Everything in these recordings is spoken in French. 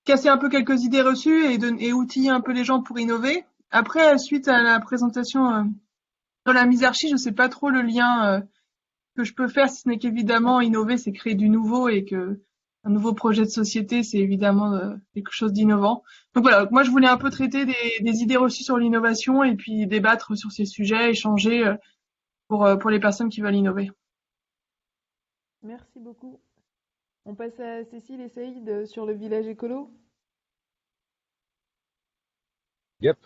casser un peu quelques idées reçues et outiller un peu les gens pour innover. Après, suite à la présentation sur la misarchie, je sais pas trop le lien que je peux faire, si ce n'est qu'évidemment innover, c'est créer du nouveau et que un nouveau projet de société, c'est évidemment quelque chose d'innovant. Donc voilà, moi je voulais un peu traiter des idées reçues sur l'innovation et puis débattre sur ces sujets, échanger pour les personnes qui veulent innover. Merci beaucoup. On passe à Cécile et Saïd sur le village écolo. Yep.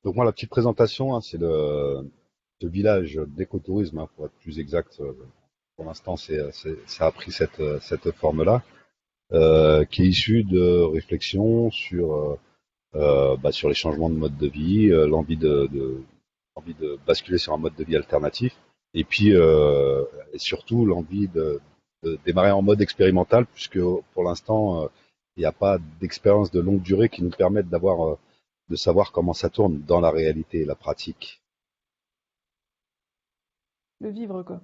Donc moi, la petite présentation, hein, c'est ce village d'écotourisme, hein, pour être plus exact. Pour l'instant, ça a pris cette forme-là, qui est issue de réflexions sur les changements de mode de vie, l'envie de basculer sur un mode de vie alternatif, et puis et surtout l'envie de démarrer en mode expérimental, puisque pour l'instant, il n'y a pas d'expérience de longue durée qui nous permette de savoir comment ça tourne dans la réalité et la pratique. Le vivre, quoi.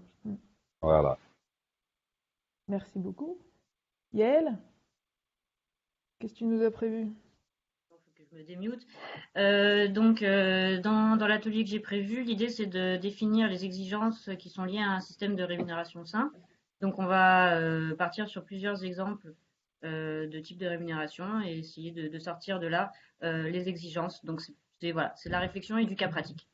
Voilà. Merci beaucoup. Yael, qu'est-ce que tu nous as prévu? Faut que je me démute. Dans l'atelier que j'ai prévu, l'idée c'est de définir les exigences qui sont liées à un système de rémunération sain. Donc, on va partir sur plusieurs exemples de types de rémunération et essayer de sortir de là les exigences. Donc, voilà, c'est la réflexion et du cas pratique.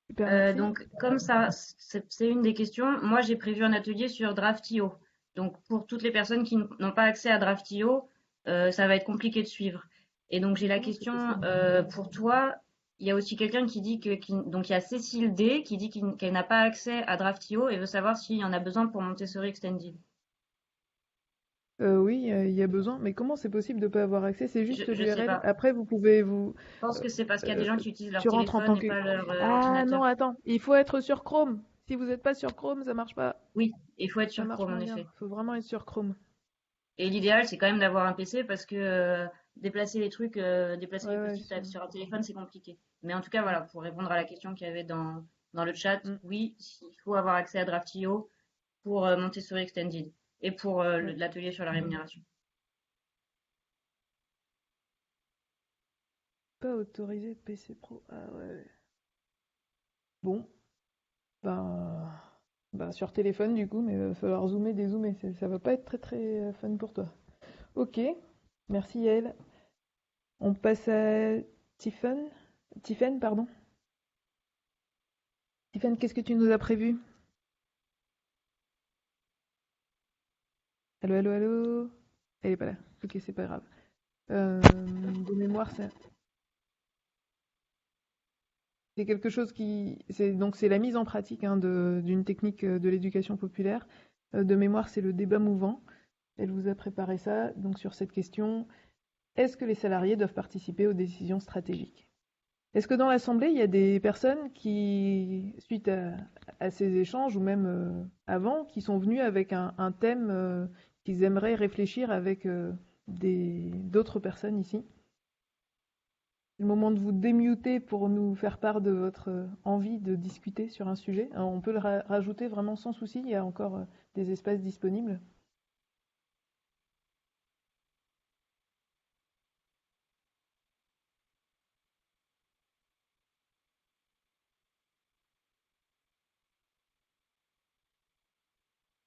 Super, merci. Donc, comme ça, c'est une des questions. Moi, j'ai prévu un atelier sur Draftio. Donc, pour toutes les personnes qui n'ont pas accès à Draftio, ça va être compliqué de suivre. Et donc, j'ai la Comment c'est question possible? pour toi. Il y a aussi quelqu'un qui dit donc il y a Cécile D qui dit qu'elle n'a pas accès à Draftio et veut savoir s'il y en a besoin pour Montessori Extended. Oui, il y a besoin, mais comment c'est possible de ne pas avoir accès? C'est juste Je sais l'URL. pas. Après, vous pouvez vous. Je pense que c'est parce qu'il y a des euh, gens qui utilisent leur Tu rentres en téléphone tant et que. pas leur Ah non, ordinateur. attends, il faut être sur Chrome. Si vous n'êtes pas sur Chrome, ça marche pas. Oui, il faut être Ça sur marche Chrome en moins bien. effet. Il faut vraiment être sur Chrome. Et l'idéal, c'est quand même d'avoir un PC parce que déplacer les trucs, déplacer les Ouais, ouais, post-it sur un téléphone, c'est compliqué. Mais en tout cas, Mm, voilà, pour répondre à la question qu'il y avait dans le chat, mm, oui, il faut avoir accès à Draftio pour Montessori Extended et pour ouais. l'atelier sur la rémunération. Pas autorisé PC Pro. Ah ouais. Bon, ben, sur téléphone du coup, mais il va falloir zoomer, dézoomer. Ça va pas être très très fun pour toi. Ok, merci Yael. On passe à Tiffen. Tiffen, pardon. Tiffen, qu'est-ce que tu nous as prévu? Allô, allô, allô? Elle est pas là. Ok, c'est pas grave. De mémoire, c'est quelque chose qui. C'est la mise en pratique hein, d'une technique de l'éducation populaire. De mémoire, c'est le débat mouvant. Elle vous a préparé ça, donc sur cette question. Est-ce que les salariés doivent participer aux décisions stratégiques? Est-ce que dans l'Assemblée, il y a des personnes qui, suite à ces échanges, ou même avant, qui sont venues avec un thème qu'ils aimeraient réfléchir avec d'autres personnes ici? C'est le moment de vous démuter pour nous faire part de votre envie de discuter sur un sujet. Alors, on peut le rajouter vraiment sans souci, il y a encore des espaces disponibles.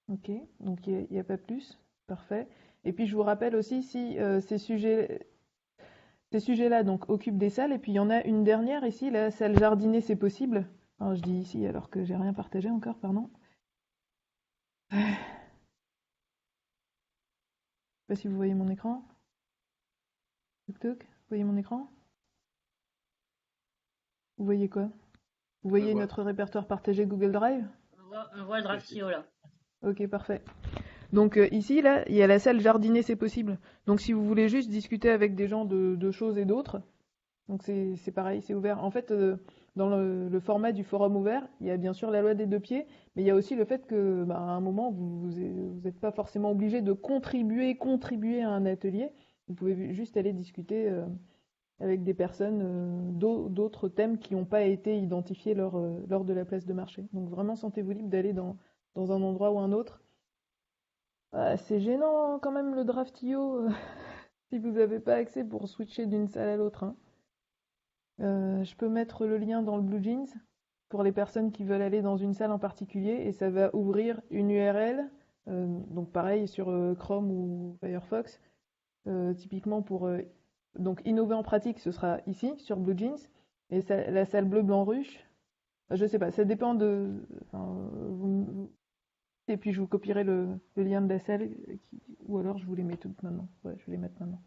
Ok, donc il n'y a pas plus. Parfait. Et puis je vous rappelle aussi si ces sujets-là donc occupent des salles, et puis il y en a une dernière ici, la salle jardinée, c'est possible. Alors, je dis ici alors que j'ai rien partagé encore, pardon. Je sais pas si vous voyez mon écran. Tuk tuk, vous voyez mon écran? Vous voyez quoi? Vous Je le voyez vois. notre répertoire partagé Google Drive? On voit le Merci. Draftio là. Ok, parfait. Donc ici, là, il y a la salle jardinée, c'est possible. Donc si vous voulez juste discuter avec des gens de choses et d'autres, donc c'est pareil, c'est ouvert. En fait, dans le format du forum ouvert, il y a bien sûr la loi des deux pieds, mais il y a aussi le fait que, à un moment, vous n'êtes pas forcément obligé de contribuer à un atelier. Vous pouvez juste aller discuter avec des personnes d'autres thèmes qui n'ont pas été identifiés lors de la place de marché. Donc vraiment, sentez-vous libre d'aller dans un endroit ou un autre. C'est gênant quand même le Draftio si vous n'avez pas accès pour switcher d'une salle à l'autre, hein. Je peux mettre le lien dans le Blue Jeans pour les personnes qui veulent aller dans une salle en particulier et ça va ouvrir une URL. Donc pareil sur Chrome ou Firefox. Typiquement pour donc innover en pratique, ce sera ici sur Blue Jeans et la salle bleu blanc ruche. Je sais pas, ça dépend de. Enfin, et puis je vous copierai le lien de la salle ou alors je vous les mets toutes maintenant. Ouais, je vais les mettre maintenant.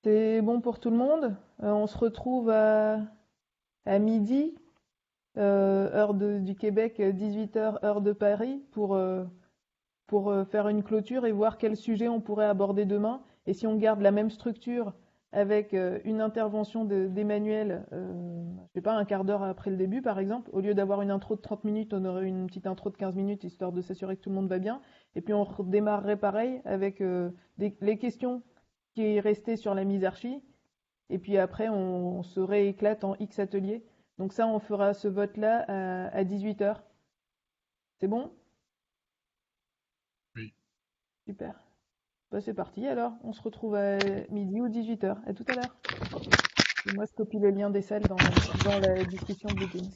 C'est bon pour tout le monde. On se retrouve à midi, heure du Québec, 18h, heure de Paris, pour faire une clôture et voir quel sujet on pourrait aborder demain. Et si on garde la même structure avec une intervention d'Emmanuel, je sais pas, un quart d'heure après le début par exemple, au lieu d'avoir une intro de 30 minutes, on aurait une petite intro de 15 minutes histoire de s'assurer que tout le monde va bien. Et puis on redémarrerait pareil avec les questions qui restaient sur la mise archi. Et puis après, on se rééclate en X ateliers. Donc ça, on fera ce vote-là à 18h. C'est bon? Oui. Super. Bah, c'est parti alors. On se retrouve à midi ou 18h. À tout à l'heure. Et moi, je copie le lien des salles dans la discussion de Blue Jeans.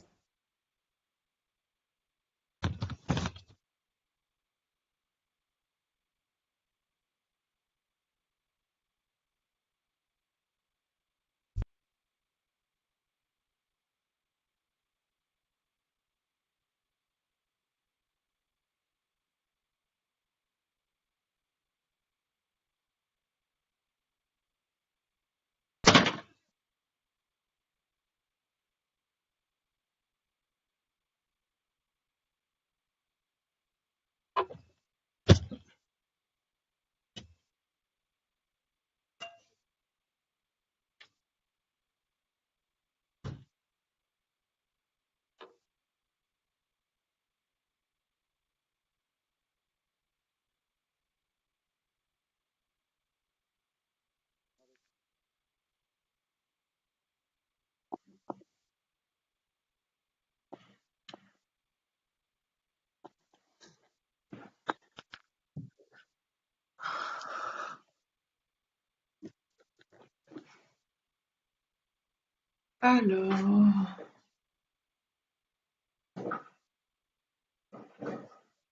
Alors,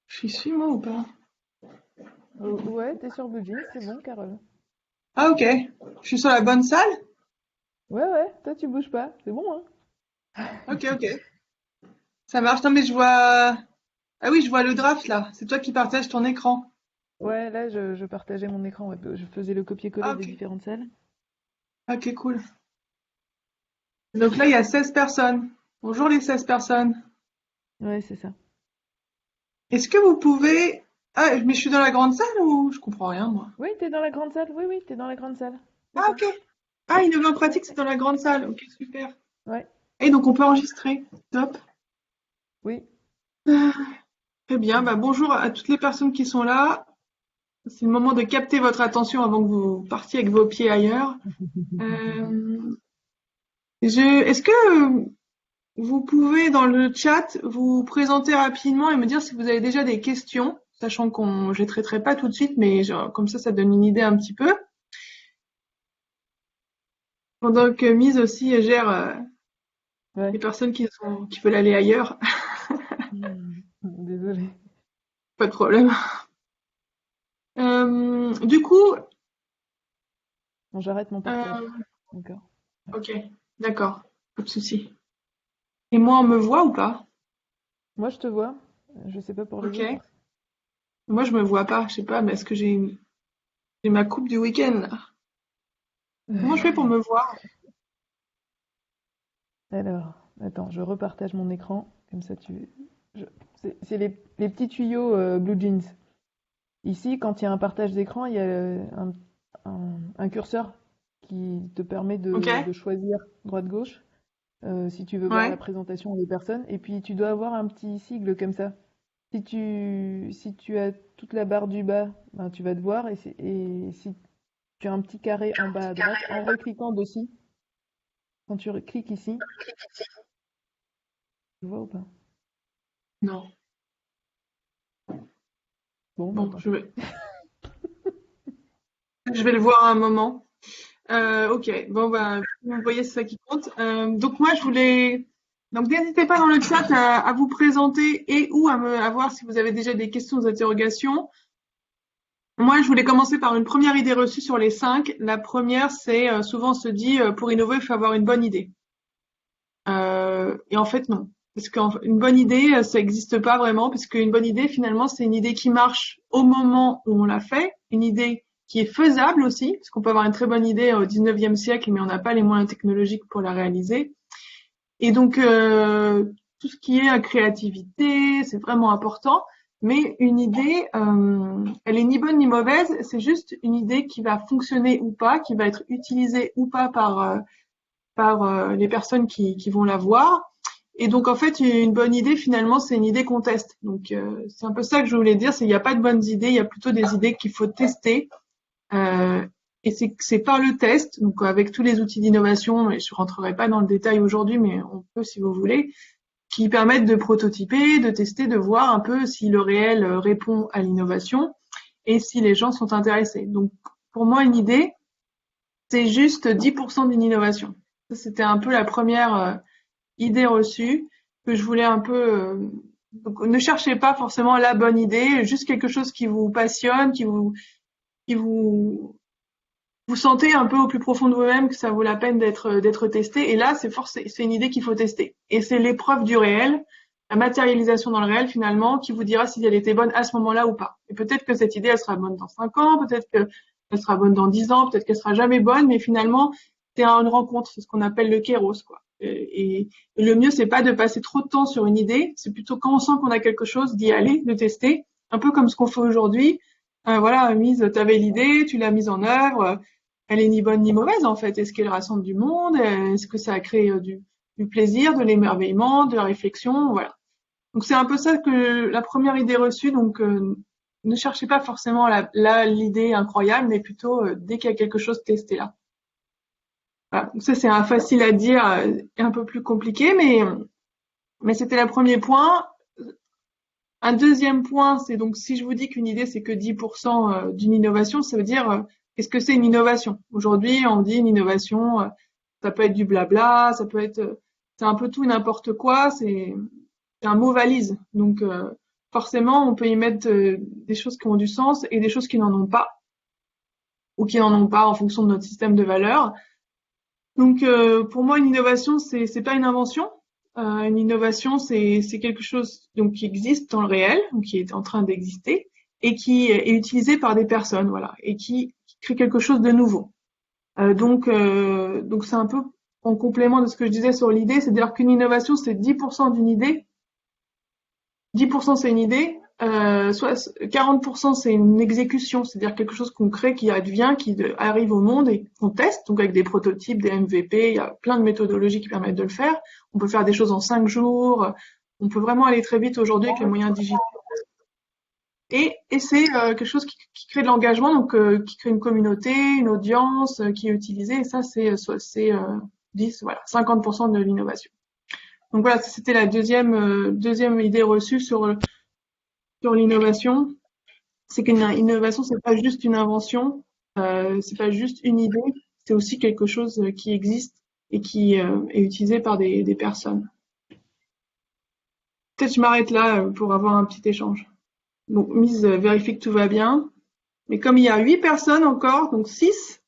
j'y suis moi ou pas? Ouais, t'es sur Blue Jeans, c'est bon, Carole. Ah ok, je suis sur la bonne salle? Ouais, toi tu bouges pas, c'est bon, hein. Ok, ok. Ça marche. Non mais je vois... Ah oui, je vois le draft là. C'est toi qui partages ton écran. Ouais, là je partageais mon écran, ouais, je faisais le Ah copier-coller des ok. différentes salles. Ok, cool. Donc là, il y a 16 personnes. Bonjour les 16 personnes. Ouais, c'est ça. Est-ce que vous pouvez... Ah, mais je suis dans la grande salle ou... Je comprends rien, moi. Oui, t'es dans la grande salle, oui, t'es dans la grande salle. C'est Ah ça. ok. Ah, Innovant Ouais, Pratique, c'est dans la grande salle. Ok, super. ouais, Et donc on peut enregistrer. Top. oui. Ah, très bien. Bah, bonjour à toutes les personnes qui sont là. C'est le moment de capter votre attention avant que vous partiez avec vos pieds ailleurs. Euh, Est-ce que vous pouvez dans le chat vous présenter rapidement et me dire si vous avez déjà des questions, sachant qu'on je les traiterai pas tout de suite, mais genre, comme ça donne une idée un petit peu. Pendant que Mise aussi gère les Ouais. personnes qui veulent aller ailleurs, Désolée. pas de problème. Du coup, Bon, j'arrête mon partage. euh, D'accord. ok, d'accord, pas de souci. Et moi, on me voit ou pas? Moi, je te vois. Je sais pas pour les Ok. autres. Moi, je me vois pas, je sais pas, mais est-ce que j'ai ma coupe du week-end là? Comment je fais pour me voir? Alors, attends, je repartage mon écran. Comme ça, je- c'est les petits tuyaux Blue Jeans. Ici, quand il y a un partage d'écran, il y a un curseur qui te permet Ok, de choisir droite-gauche si tu veux voir la ouais. présentation des personnes. Et puis, tu dois avoir un petit sigle comme ça. Si tu as toute la barre du bas, ben, tu vas te voir. Et si tu as un petit carré en bas à droite, en recliquant dessus, quand tu cliques ici, tu vois ou pas? Non. Bon, Bon, tant je pis. vais, je vais le voir à un moment. Ok, bon bah, vous voyez, c'est ça qui compte. Donc moi, donc n'hésitez pas dans le chat à vous présenter et ou à voir si vous avez déjà des questions, des interrogations. Moi, je voulais commencer par une première idée reçue sur les 5. La première, c'est souvent on se dit pour innover, il faut avoir une bonne idée. Et en fait, non. Parce qu'une bonne idée, ça n'existe pas vraiment, parce qu'une bonne idée, finalement, c'est une idée qui marche au moment où on l'a fait, une idée qui est faisable aussi, parce qu'on peut avoir une très bonne idée au 19e siècle, mais on n'a pas les moyens technologiques pour la réaliser. Et donc, tout ce qui est créativité, c'est vraiment important. Mais une idée, elle est ni bonne ni mauvaise, c'est juste une idée qui va fonctionner ou pas, qui va être utilisée ou pas par les personnes qui vont la voir. Et donc, en fait, une bonne idée, finalement, c'est une idée qu'on teste. Donc, c'est un peu ça que je voulais dire, c'est qu'il n'y a pas de bonnes idées, il y a plutôt des idées qu'il faut tester. Euh, et c'est par le test, donc avec tous les outils d'innovation, et je rentrerai pas dans le détail aujourd'hui, mais on peut si vous voulez, qui permettent de prototyper, de tester, de voir un peu si le réel répond à l'innovation et si les gens sont intéressés. Donc, pour moi, une idée, c'est juste 10% d'une innovation. Ça, c'était un peu la première idée reçue que je voulais un peu. Donc, ne cherchez pas forcément la bonne idée, juste quelque chose qui vous passionne, qui vous sentez un peu au plus profond de vous-même que ça vaut la peine d'être testé. Et là, c'est une idée qu'il faut tester. Et c'est l'épreuve du réel, la matérialisation dans le réel finalement, qui vous dira si elle était bonne à ce moment-là ou pas. Et peut-être que cette idée, elle sera bonne dans 5 ans, peut-être qu'elle sera bonne dans 10 ans, peut-être qu'elle sera jamais bonne, mais finalement, c'est une rencontre, c'est ce qu'on appelle le kéros, quoi. Et le mieux, c'est pas de passer trop de temps sur une idée, c'est plutôt quand on sent qu'on a quelque chose, d'y aller, de tester, un peu comme ce qu'on fait aujourd'hui. Voilà, mise, tu avais l'idée, tu l'as mise en œuvre, elle est ni bonne ni mauvaise en fait. Est-ce qu'elle rassemble du monde? Est-ce que ça crée du plaisir, de l'émerveillement, de la réflexion? Voilà. Donc c'est un peu ça que la première idée reçue. Donc ne cherchez pas forcément l'idée incroyable, mais plutôt dès qu'il y a quelque chose, testez là. Voilà. Donc ça c'est un facile à dire et un peu plus compliqué, mais c'était le premier point. Un deuxième point, c'est donc si je vous dis qu'une idée c'est que 10% d'une innovation, ça veut dire qu'est-ce que c'est une innovation? Aujourd'hui, on dit une innovation, ça peut être du blabla, ça peut être, c'est un peu tout et n'importe quoi, c'est un mot valise. Donc forcément, on peut y mettre des choses qui ont du sens et des choses qui n'en ont pas, ou qui n'en ont pas en fonction de notre système de valeurs. Donc pour moi, une innovation, c'est pas une invention. Une innovation, c'est quelque chose donc qui existe dans le réel, donc qui est en train d'exister et qui est utilisé par des personnes, voilà, et qui crée quelque chose de nouveau. Donc c'est un peu en complément de ce que je disais sur l'idée, c'est-à-dire qu'une innovation, c'est 10% d'une idée. 10% c'est une idée, soit 40% c'est une exécution, c'est-à-dire quelque chose qu'on crée, qui advient, qui arrive au monde et qu'on teste, donc avec des prototypes, des MVP, il y a plein de méthodologies qui permettent de le faire. On peut faire des choses en 5 jours, on peut vraiment aller très vite aujourd'hui avec les moyens digitaux. Et c'est quelque chose qui crée de l'engagement, donc qui crée une communauté, une audience qui est utilisée, et ça c'est 10, voilà, 50% de l'innovation. Donc voilà, c'était la deuxième idée reçue sur l'innovation. C'est qu'une innovation, c'est pas juste une invention, c'est pas juste une idée, c'est aussi quelque chose qui existe et qui est utilisé par des personnes. Peut-être je m'arrête là pour avoir un petit échange. Donc Mise vérifie que tout va bien. Mais comme il y a 8 personnes encore, donc 6,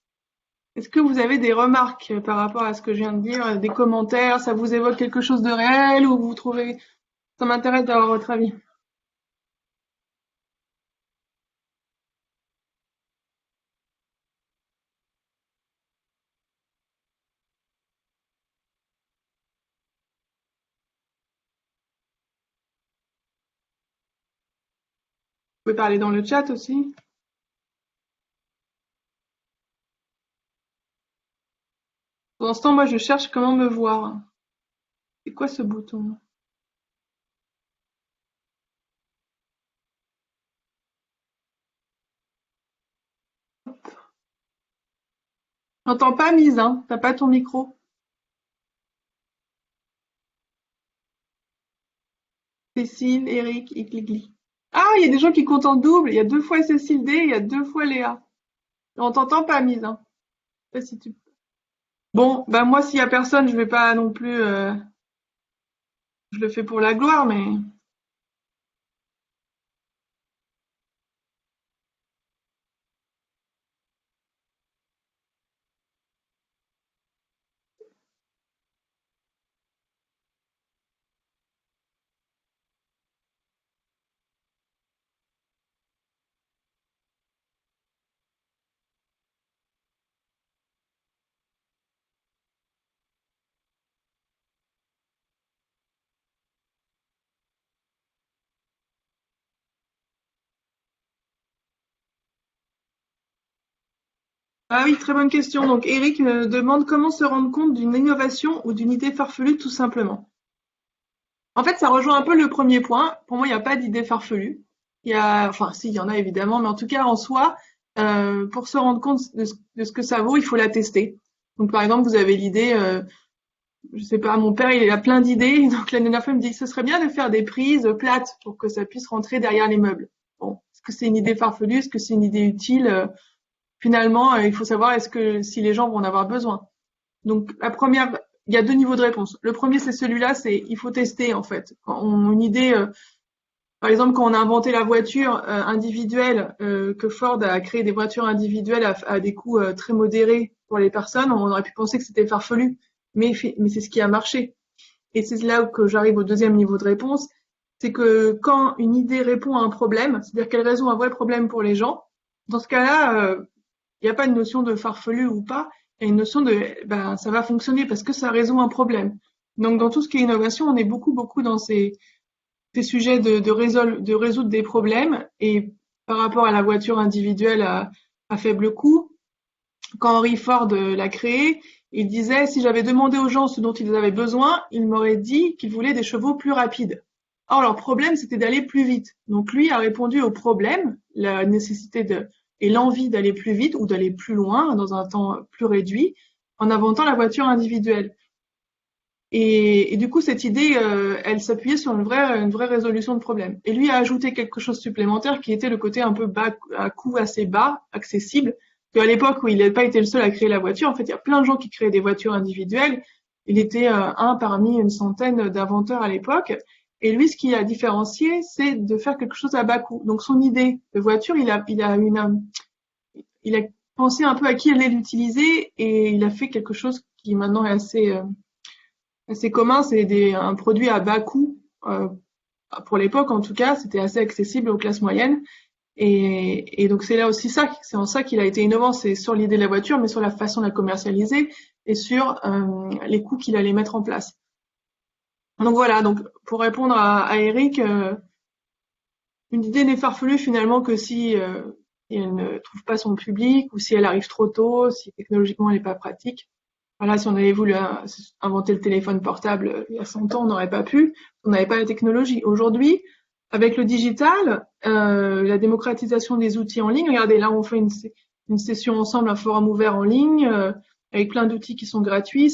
est-ce que vous avez des remarques par rapport à ce que je viens de dire, des commentaires, ça vous évoque quelque chose de réel ou vous trouvez... Ça m'intéresse d'avoir votre avis. Vous pouvez parler dans le chat aussi. Pour l'instant, moi, je cherche comment me voir. C'est quoi ce bouton? J'entends pas Mise, hein. T'as pas ton micro. Cécile, Eric, Igligli. Ah, il y a des gens qui comptent en double. Il y a 2 fois Cécile D, il y a 2 fois Léa. On t'entend pas, Mise, hein. Je sais pas si tu... Bon, bah moi, s'il y a personne, je vais pas non plus... je le fais pour la gloire, mais... Ah oui, très bonne question. Donc, Eric demande comment se rendre compte d'une innovation ou d'une idée farfelue, tout simplement. En fait, ça rejoint un peu le premier point. Pour moi, il n'y a pas d'idée farfelue. Enfin, si, il y en a évidemment, mais en tout cas, en soi, pour se rendre compte de ce que ça vaut, il faut la tester. Donc, par exemple, vous avez l'idée, je sais pas, mon père, il a plein d'idées. Donc, la dernière fois, il me dit que ce serait bien de faire des prises plates pour que ça puisse rentrer derrière les meubles. Bon, est-ce que c'est une idée farfelue? Est-ce que c'est une idée utile? Finalement, il faut savoir si les gens vont en avoir besoin. Donc la première, il y a 2 niveaux de réponse. Le premier, c'est celui-là, c'est il faut tester en fait. Une idée, par exemple, quand on a inventé la voiture individuelle, que Ford a créé des voitures individuelles à des coûts très modérés pour les personnes, on aurait pu penser que c'était farfelu, mais c'est ce qui a marché. Et c'est là que j'arrive au deuxième niveau de réponse, c'est que quand une idée répond à un problème, c'est-à-dire qu'elle résout un vrai problème pour les gens, dans ce cas-là, il n'y a pas de notion de farfelu ou pas, il y a une notion de ben, ça va fonctionner parce que ça résout un problème. Donc dans tout ce qui est innovation, on est beaucoup dans ces sujets de résoudre des problèmes et par rapport à la voiture individuelle à faible coût, quand Henry Ford l'a créé, il disait si j'avais demandé aux gens ce dont ils avaient besoin, ils m'auraient dit qu'ils voulaient des chevaux plus rapides. Or, leur problème, c'était d'aller plus vite. Donc, lui a répondu au problème, la nécessité et l'envie d'aller plus vite ou d'aller plus loin dans un temps plus réduit, en inventant la voiture individuelle. Et du coup, cette idée, elle s'appuyait sur une vraie résolution de problème. Et lui a ajouté quelque chose supplémentaire qui était le côté un peu bas, à coût assez bas, accessible. Qu'à l'époque où il n'a pas été le seul à créer la voiture, en fait, il y a plein de gens qui créaient des voitures individuelles. Il était un parmi une centaine d'inventeurs à l'époque. Et lui, ce qui a différencié, c'est de faire quelque chose à bas coût. Donc, son idée de voiture, il a pensé un peu à qui allait l'utiliser et il a fait quelque chose qui maintenant est assez commun, c'est un produit à bas coût. Pour l'époque, en tout cas, c'était assez accessible aux classes moyennes. Et donc c'est là aussi c'est en ça qu'il a été innovant, c'est sur l'idée de la voiture, mais sur la façon de la commercialiser et sur les coûts qu'il allait mettre en place. Donc voilà, donc pour répondre à Eric, une idée n'est farfelue finalement que si elle ne trouve pas son public ou si elle arrive trop tôt, si technologiquement elle n'est pas pratique. Voilà, si on avait voulu inventer le téléphone portable il y a 100 ans, on n'aurait pas pu, on n'avait pas la technologie. Aujourd'hui, avec le digital, la démocratisation des outils en ligne, regardez, là on fait une session ensemble, un forum ouvert en ligne, avec plein d'outils qui sont gratuits.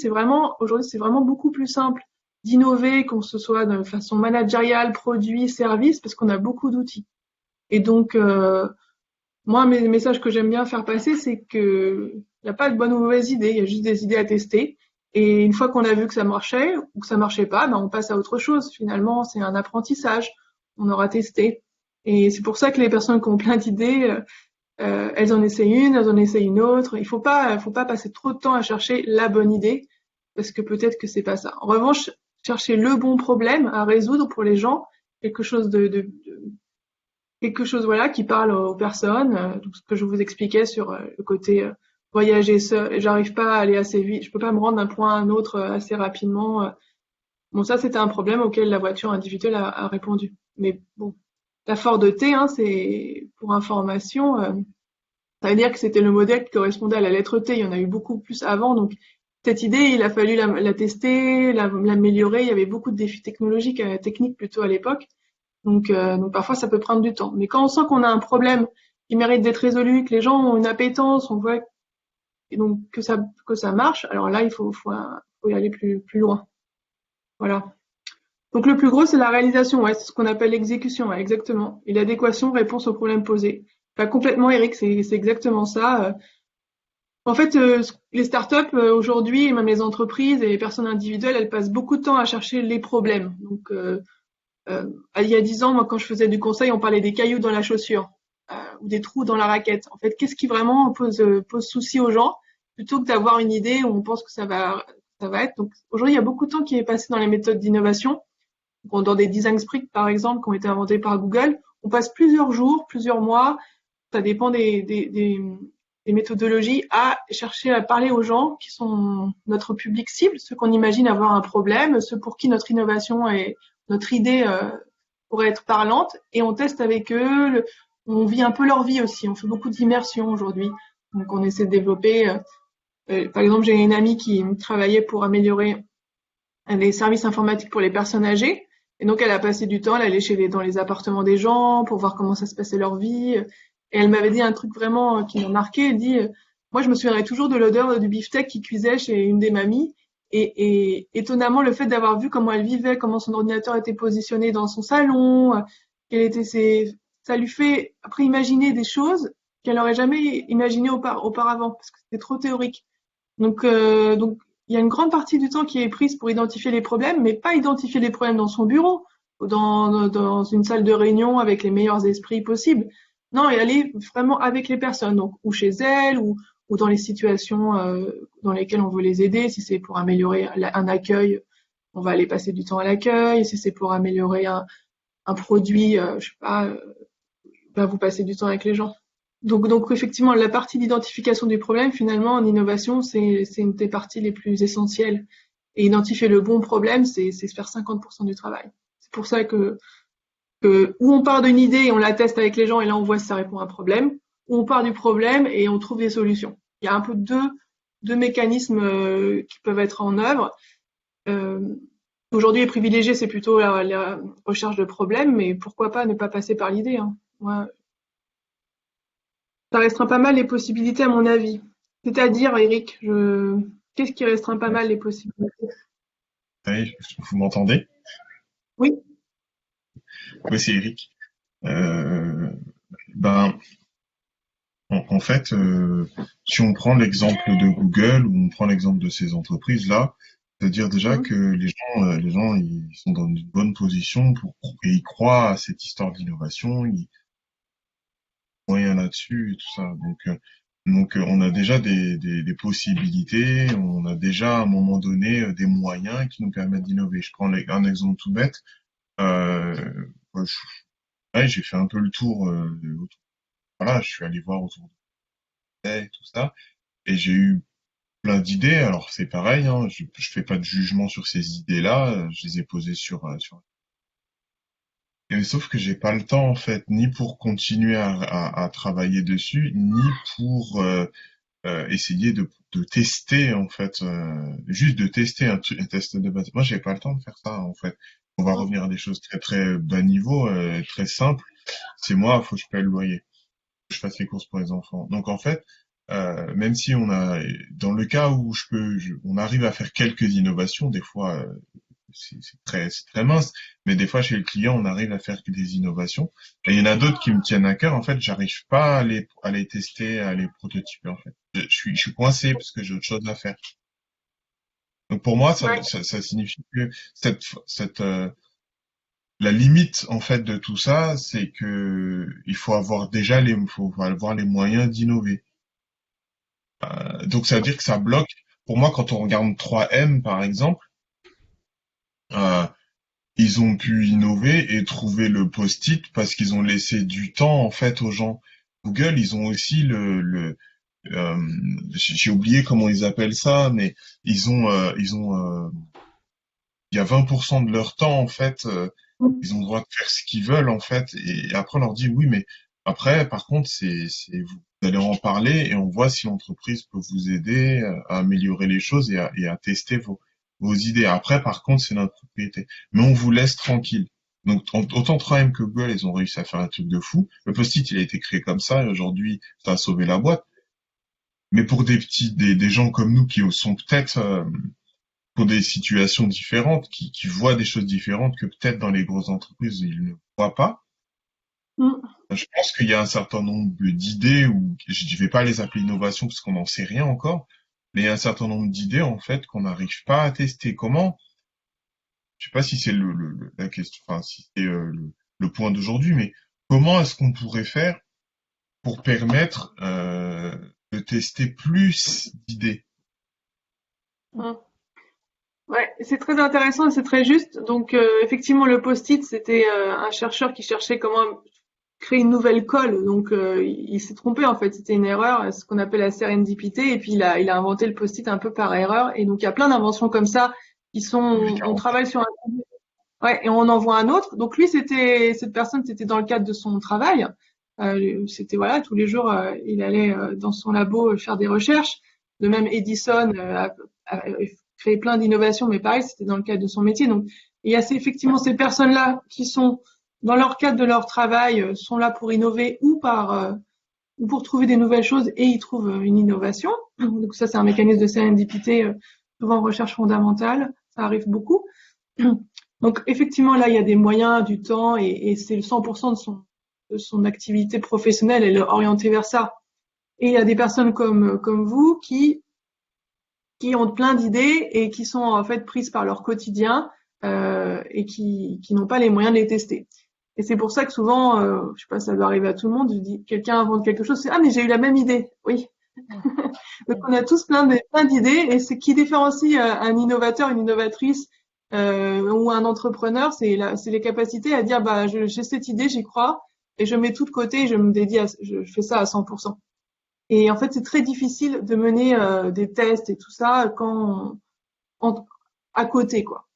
Aujourd'hui, c'est vraiment beaucoup plus simple d'innover, qu'on se soit de façon managériale, produit, service, parce qu'on a beaucoup d'outils. Et donc, moi, mes messages que j'aime bien faire passer, c'est que il n'y a pas de bonne ou mauvaise idée, il y a juste des idées à tester. Et une fois qu'on a vu que ça marchait ou que ça marchait pas, ben on passe à autre chose. Finalement, c'est un apprentissage. On aura testé. Et c'est pour ça que les personnes qui ont plein d'idées, elles en essayent une, elles en essayent une autre. Il faut pas passer trop de temps à chercher la bonne idée, parce que peut-être que c'est pas ça. En revanche, chercher le bon problème à résoudre pour les gens, quelque chose quelque chose voilà qui parle aux personnes, donc ce que je vous expliquais sur le côté voyager seul, j'arrive pas à aller assez vite, je peux pas me rendre d'un point à un autre assez rapidement. Bon, ça c'était un problème auquel la voiture individuelle a répondu. Mais bon, la Ford T, hein, c'est pour information, ça veut dire que c'était le modèle qui correspondait à la lettre T. Il y en a eu beaucoup plus avant, donc cette idée, il a fallu la tester, l'améliorer. Il y avait beaucoup de défis technologiques, techniques plutôt à l'époque. Donc parfois ça peut prendre du temps. Mais quand on sent qu'on a un problème qui mérite d'être résolu, que les gens ont une appétence, on voit et donc que ça marche, alors là il faut y aller plus loin. Voilà. Donc le plus gros, c'est la réalisation, ouais, c'est ce qu'on appelle l'exécution, ouais, exactement. Et l'adéquation, réponse au problème posé. Enfin, complètement, Eric, c'est exactement ça. En fait, les startups aujourd'hui, et même les entreprises et les personnes individuelles, elles passent beaucoup de temps à chercher les problèmes. Donc, il y a 10 ans, moi, quand je faisais du conseil, on parlait des cailloux dans la chaussure ou des trous dans la raquette. En fait, qu'est-ce qui vraiment pose souci aux gens, plutôt que d'avoir une idée où on pense que ça va être. Donc, aujourd'hui, il y a beaucoup de temps qui est passé dans les méthodes d'innovation. Bon, dans des design sprints, par exemple, qui ont été inventés par Google, on passe plusieurs jours, plusieurs mois, ça dépend des méthodologies, à chercher à parler aux gens qui sont notre public cible, ceux qu'on imagine avoir un problème, ceux pour qui notre innovation et notre idée pourrait être parlante, et on teste avec eux, on vit un peu leur vie aussi, on fait beaucoup d'immersion aujourd'hui. Donc on essaie de développer, par exemple, j'ai une amie qui travaillait pour améliorer les services informatiques pour les personnes âgées. Et donc, elle a passé du temps, elle allait dans les appartements des gens pour voir comment ça se passait leur vie. Et elle m'avait dit un truc vraiment qui m'a marqué. Elle dit, moi, je me souviendrai toujours de l'odeur du beefsteak qui cuisait chez une des mamies. Et étonnamment, le fait d'avoir vu comment elle vivait, comment son ordinateur était positionné dans son salon, quelle était ça lui fait après imaginer des choses qu'elle n'aurait jamais imaginées auparavant parce que c'était trop théorique. Donc, il y a une grande partie du temps qui est prise pour identifier les problèmes, mais pas identifier les problèmes dans son bureau ou dans une salle de réunion avec les meilleurs esprits possibles. Non, et aller vraiment avec les personnes, donc ou chez elles ou dans les situations dans lesquelles on veut les aider. Si c'est pour améliorer un accueil, on va aller passer du temps à l'accueil. Si c'est pour améliorer un produit, je sais pas, ben vous passez du temps avec les gens. Donc effectivement, la partie d'identification du problème, finalement, en innovation, c'est une des parties les plus essentielles. Et identifier le bon problème, c'est faire 50% du travail. C'est pour ça que où on part d'une idée et on la teste avec les gens et là on voit si ça répond à un problème, ou on part du problème et on trouve des solutions. Il y a un peu deux mécanismes qui peuvent être en œuvre. Euh, Aujourd'hui, les privilégiés, c'est plutôt la recherche de problèmes, mais pourquoi pas ne pas passer par l'idée, hein. Moi, ça restreint pas mal les possibilités à mon avis. C'est-à-dire, Eric, qu'est-ce qui restreint pas Ouais. mal les possibilités? Oui, vous m'entendez? Oui, Oui, c'est Eric. Euh, ben, en fait, si on prend l'exemple de Google ou on prend l'exemple de ces entreprises-là, c'est-à-dire déjà mhm, que les gens, ils sont dans une bonne position et ils croient à cette histoire d'innovation, ils ont rien là-dessus et tout ça. Donc, on a déjà des possibilités, on a déjà à un moment donné des moyens qui nous permettent d'innover. Je prends un exemple tout bête. Ouais, ouais, j'ai fait un peu le tour. Voilà, je suis allé voir autour de moi et tout ça, et j'ai eu plein d'idées. Alors c'est pareil, hein, je fais pas de jugement sur ces idées-là. Je les ai posées sur. Et sauf que j'ai pas le temps en fait, ni pour continuer à travailler dessus, ni pour essayer de tester en fait, juste de tester un test de base. Moi, j'ai pas le temps de faire ça en fait. On va revenir à des choses très très bas niveau, très simples. C'est moi, faut que je paye le loyer, faut que je fasse les courses pour les enfants. Donc en fait, même si dans le cas où on arrive à faire quelques innovations, des fois c'est très mince, mais des fois chez le client on arrive à faire des innovations. Et il y en a d'autres qui me tiennent à cœur. En fait, j'arrive pas à les tester, à les prototyper en fait. Je suis coincé parce que j'ai autre chose à faire. Donc pour moi, ouais, ça signifie que la limite en fait de tout ça, c'est que il faut avoir faut avoir les moyens d'innover. Donc ça veut dire que ça bloque. Pour moi, quand on regarde 3M par exemple, euh, ils ont pu innover et trouver le post-it parce qu'ils ont laissé du temps en fait aux gens. Google, ils ont aussi euh, j'ai oublié comment ils appellent ça, mais il y a 20% de leur temps en fait, ils ont le droit de faire ce qu'ils veulent en fait, et après on leur dit oui, mais après par contre c'est vous allez en parler et on voit si l'entreprise peut vous aider à améliorer les choses et à tester vos idées. Après par contre c'est notre propriété, mais on vous laisse tranquille. Donc autant 3M que Google, ils ont réussi à faire un truc de fou. Le post-it il a été créé comme ça et aujourd'hui ça a sauvé la boîte. Mais pour des gens comme nous qui sont peut-être pour des situations différentes, qui voient des choses différentes que peut-être dans les grosses entreprises ils ne voient pas. Mm. Je pense qu'il y a un certain nombre d'idées, ou je ne vais pas les appeler innovations parce qu'on n'en sait rien encore, mais il y a un certain nombre d'idées en fait qu'on n'arrive pas à tester. Comment? Je sais pas si c'est la question, enfin si c'est le point d'aujourd'hui, mais comment est-ce qu'on pourrait faire pour permettre de tester plus d'idées? Mm. Ouais, c'est très intéressant et c'est très juste. Donc effectivement, le post-it, c'était un chercheur qui cherchait comment créer une nouvelle colle. Donc il s'est trompé en fait, c'était une erreur, ce qu'on appelle la sérendipité. Et puis il a inventé le post-it un peu par erreur. Et donc il y a plein d'inventions comme ça qui sont, on travaille sur un, ouais, et on en voit un autre. Donc lui, cette personne, c'était dans le cadre de son travail. C'était voilà, tous les jours, il allait dans son labo faire des recherches. De même, Edison a créé plein d'innovations, mais pareil, c'était dans le cadre de son métier. Donc il y a effectivement ces personnes-là qui sont dans leur cadre de leur travail, sont là pour innover ou pour trouver des nouvelles choses et ils trouvent une innovation. Donc ça, c'est un mécanisme de sérendipité, souvent en recherche fondamentale. Ça arrive beaucoup. Donc effectivement, là, il y a des moyens, du temps et c'est le 100% de son activité professionnelle, elle est orientée vers ça. Et il y a des personnes comme vous qui ont plein d'idées et qui sont en fait prises par leur quotidien et qui n'ont pas les moyens de les tester. Et c'est pour ça que souvent, je sais pas, ça doit arriver à tout le monde, quelqu'un invente quelque chose, c'est ah mais j'ai eu la même idée, oui. Donc on a tous plein d'idées et ce qui différencie un innovateur, une innovatrice ou un entrepreneur, c'est les capacités à dire bah j'ai cette idée, j'y crois et je mets tout de côté, et je me dédie je fais ça à 100%. Et en fait c'est très difficile de mener des tests et tout ça à côté quoi.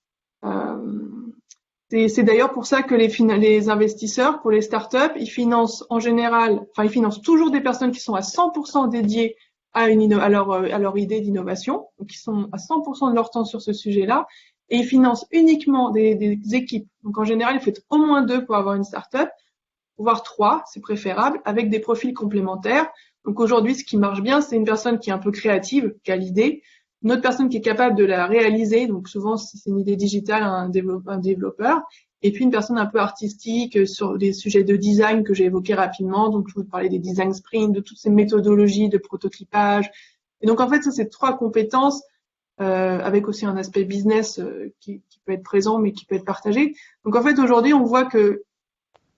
C'est d'ailleurs pour ça que les investisseurs, pour les startups, ils financent en général, enfin ils financent toujours des personnes qui sont à 100% dédiées à leur idée d'innovation, donc qui sont à 100% de leur temps sur ce sujet-là, et ils financent uniquement des équipes. Donc en général, il faut être au moins 2 pour avoir une startup, voire 3, c'est préférable, avec des profils complémentaires. Donc aujourd'hui, ce qui marche bien, c'est une personne qui est un peu créative, qui a l'idée, une autre personne qui est capable de la réaliser, donc souvent si c'est une idée digitale, un développeur, et puis une personne un peu artistique sur des sujets de design que j'ai évoqués rapidement, donc je vous parlais des design sprints, de toutes ces méthodologies de prototypage. Et donc en fait, ça c'est 3 compétences, avec aussi un aspect business qui peut être présent mais qui peut être partagé. Donc en fait aujourd'hui, on voit que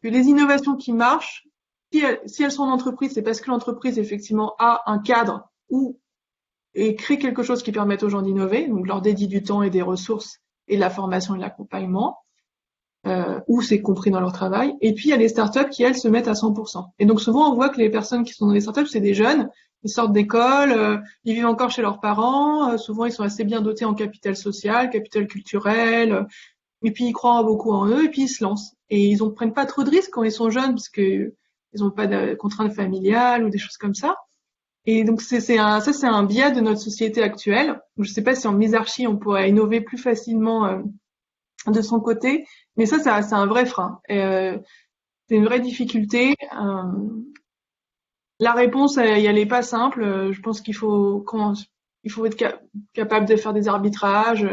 les innovations qui marchent, si elles sont en entreprise, c'est parce que l'entreprise effectivement a un cadre et crée quelque chose qui permette aux gens d'innover, donc leur dédie du temps et des ressources et de la formation et de l'accompagnement, où c'est compris dans leur travail. Et puis il y a les startups qui elles se mettent à 100%. Et donc souvent on voit que les personnes qui sont dans les startups, c'est des jeunes, ils sortent d'école, ils vivent encore chez leurs parents, souvent ils sont assez bien dotés en capital social, capital culturel, et puis ils croient beaucoup en eux et puis ils se lancent. Et ils prennent pas trop de risques quand ils sont jeunes parce que ils ont pas de contraintes familiales ou des choses comme ça. Et donc c'est un biais de notre société actuelle. Je ne sais pas si en misarchie on pourrait innover plus facilement de son côté, mais ça c'est un vrai frein. C'est une vraie difficulté. La réponse, elle est pas simple. Je pense qu'il faut être capable de faire des arbitrages.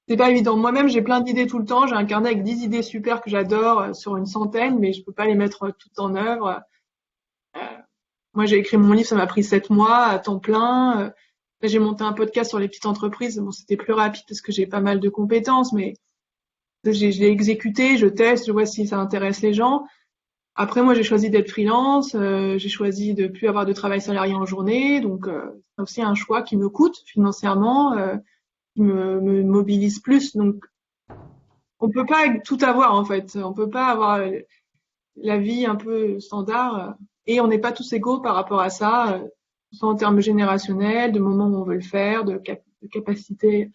C'est pas évident. Moi-même, j'ai plein d'idées tout le temps. J'ai un carnet avec 10 idées super que j'adore sur une centaine, mais je peux pas les mettre toutes en œuvre. Moi, j'ai écrit mon livre, ça m'a pris 7 mois à temps plein. J'ai monté un podcast sur les petites entreprises. Bon, c'était plus rapide parce que j'ai pas mal de compétences, mais je l'ai exécuté, je teste, je vois si ça intéresse les gens. Après, moi, j'ai choisi d'être freelance. J'ai choisi de plus avoir de travail salarié en journée. Donc, c'est aussi un choix qui me coûte financièrement, qui me mobilise plus. Donc, on peut pas tout avoir, en fait. On peut pas avoir la vie un peu standard. Et on n'est pas tous égaux par rapport à ça, soit en termes générationnels, de moment où on veut le faire, de capacité,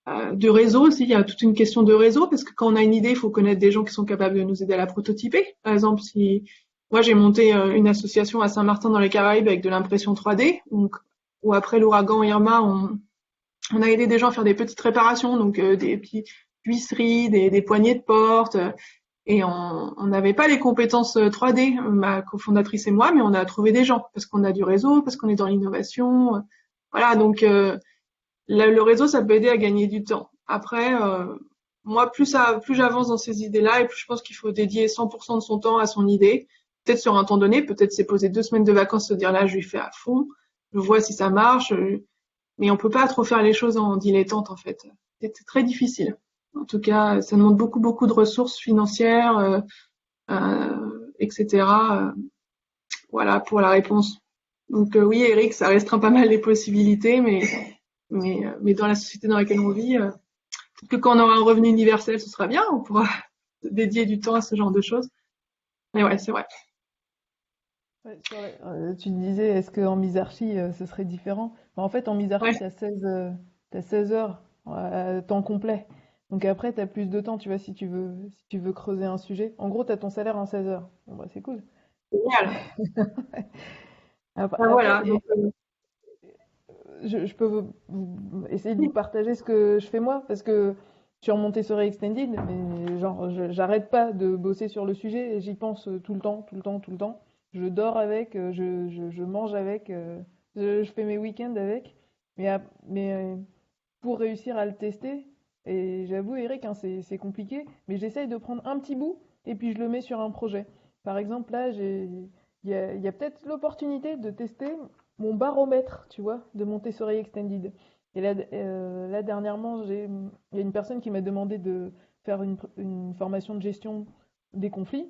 de réseau aussi. Il y a toute une question de réseau parce que quand on a une idée, il faut connaître des gens qui sont capables de nous aider à la prototyper. Par exemple, si moi j'ai monté une association à Saint-Martin dans les Caraïbes avec de l'impression 3D, donc où après l'ouragan Irma, on a aidé des gens à faire des petites réparations, donc des petites huisseries, des poignées de porte. Et on n'avait pas les compétences 3D, ma cofondatrice et moi, mais on a trouvé des gens parce qu'on a du réseau, parce qu'on est dans l'innovation. Voilà, donc le réseau, ça peut aider à gagner du temps. Après, moi, plus j'avance dans ces idées-là, et plus je pense qu'il faut dédier 100% de son temps à son idée. Peut-être sur un temps donné, peut-être c'est poser 2 semaines de vacances, se dire là, je lui fais à fond, je vois si ça marche, mais on peut pas trop faire les choses en dilettante, en fait. C'est très difficile. En tout cas, ça demande beaucoup, beaucoup de ressources financières, etc. Voilà pour la réponse. Donc oui, Eric, ça restreint pas mal les possibilités, mais dans la société dans laquelle on vit, peut-être que quand on aura un revenu universel, ce sera bien, on pourra dédier du temps à ce genre de choses. Mais ouais, c'est vrai. Ouais, tu disais, est-ce qu'en misarchie, ce serait différent? Bah, en fait, en misarchie, Ouais, t'as 16 heures temps complet. Donc après, tu as plus de temps, tu vois, si tu veux creuser un sujet. En gros, tu as ton salaire en 16 heures. Bon, bah, c'est cool. génial. Ben Après, voilà. Donc, je peux essayer de vous partager ce que je fais moi, parce que sur Montessori Extended, mais genre, j'arrête pas de bosser sur le sujet et j'y pense tout le temps, tout le temps, tout le temps. Je dors avec, je mange avec, je fais mes week-ends avec. Mais pour réussir à le tester, et j'avoue, Eric, hein, c'est compliqué, mais j'essaye de prendre un petit bout et puis je le mets sur un projet. Par exemple, là, il y a peut-être l'opportunité de tester mon baromètre, tu vois, de Montessori Extended. Et là dernièrement, il y a une personne qui m'a demandé de faire une formation de gestion des conflits.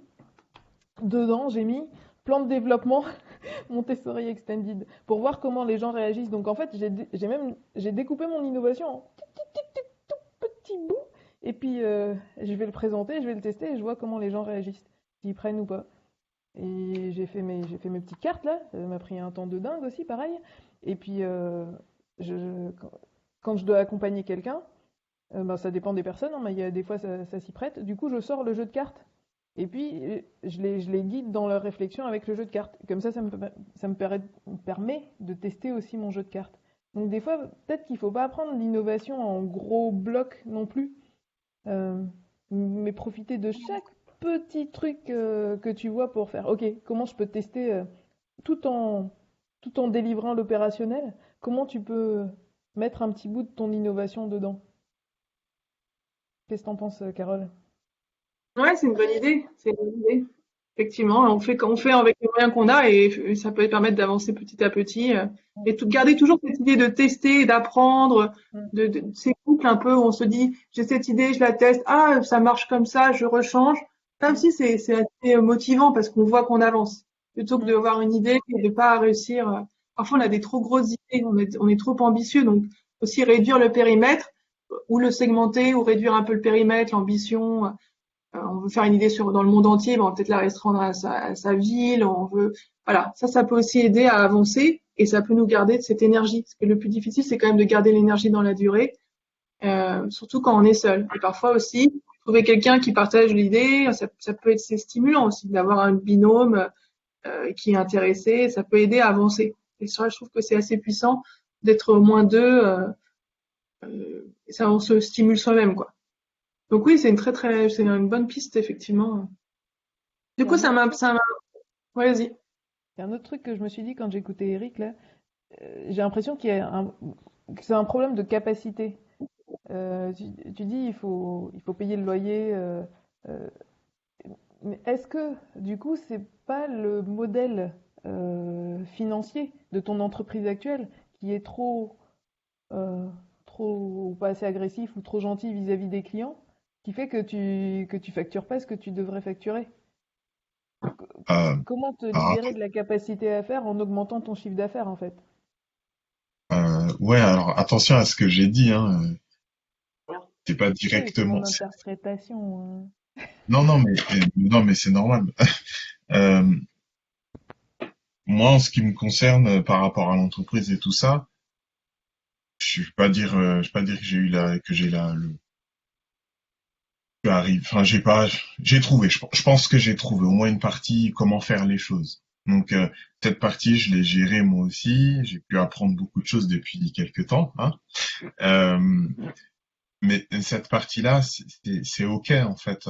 Dedans, j'ai mis plan de développement Montessori Extended pour voir comment les gens réagissent. Donc en fait, j'ai découpé mon innovation en tout petit bout et puis je vais le présenter, je vais le tester et je vois comment les gens réagissent, s'ils prennent ou pas. Et j'ai fait mes petites cartes là, ça m'a pris un temps de dingue aussi, pareil. Et puis quand je dois accompagner quelqu'un, ben, ça dépend des personnes, hein, mais il y a des fois ça s'y prête. Du coup, je sors le jeu de cartes. Et puis, je les guide dans leur réflexion avec le jeu de cartes. Comme ça me permet de tester aussi mon jeu de cartes. Donc des fois, peut-être qu'il ne faut pas apprendre l'innovation en gros blocs non plus, euh, mais profiter de chaque petit truc que tu vois pour faire, ok, comment je peux tester tout en, tout en délivrant l'opérationnel, comment tu peux mettre un petit bout de ton innovation dedans. Qu'est-ce que t'en penses, Carole? ouais, c'est une bonne idée. C'est une bonne idée. Effectivement, on fait avec les moyens qu'on a et ça peut permettre d'avancer petit à petit. Et garder toujours cette idée de tester, d'apprendre, Mm. de ces boucles un peu où on se dit, j'ai cette idée, je la teste, ah, ça marche comme ça, je rechange. Ça Mm. aussi, c'est assez motivant parce qu'on voit qu'on avance. Plutôt que Mm. d'avoir une idée et de pas réussir. Parfois, on a des trop grosses idées, on est trop ambitieux. Donc, aussi réduire le périmètre ou le segmenter ou réduire un peu le périmètre, l'ambition. On veut faire une idée dans le monde entier, mais on va peut-être la restreindre à sa ville. On veut, voilà, ça peut aussi aider à avancer et ça peut nous garder de cette énergie. Parce que le plus difficile, c'est quand même de garder l'énergie dans la durée, surtout quand on est seul. Et parfois aussi, trouver quelqu'un qui partage l'idée, ça peut être c'est stimulant aussi d'avoir un binôme qui est intéressé. Ça peut aider à avancer. Et ça, je trouve que c'est assez puissant d'être au moins deux. Et ça, on se stimule soi-même, quoi. Donc oui, c'est une bonne piste, effectivement. Du Il y a coup, un autre truc, ouais, vas-y. il y a un autre truc que je me suis dit quand j'écoutais Eric là, j'ai l'impression que c'est un problème de capacité. Tu dis il faut payer le loyer, euh, mais est-ce que du coup c'est pas le modèle financier de ton entreprise actuelle qui est trop pas assez agressif ou trop gentil vis-à-vis des clients, qui fait que tu factures pas ce que tu devrais facturer? Euh, Comment te alors libérer de la capacité à faire en augmentant ton chiffre d'affaires en fait? ouais, alors attention à ce que j'ai dit, hein. C'est pas Oui, c'est directement. mon interprétation. Non, mais c'est normal. Euh, Moi, en ce qui me concerne, par rapport à l'entreprise et tout ça, je vais pas dire que j'ai le, enfin, j'ai trouvé. Je pense que j'ai trouvé au moins une partie comment faire les choses. Donc cette partie, je l'ai gérée moi aussi. J'ai pu apprendre beaucoup de choses depuis quelques temps, hein. Euh, mais cette partie-là, c'est ok en fait.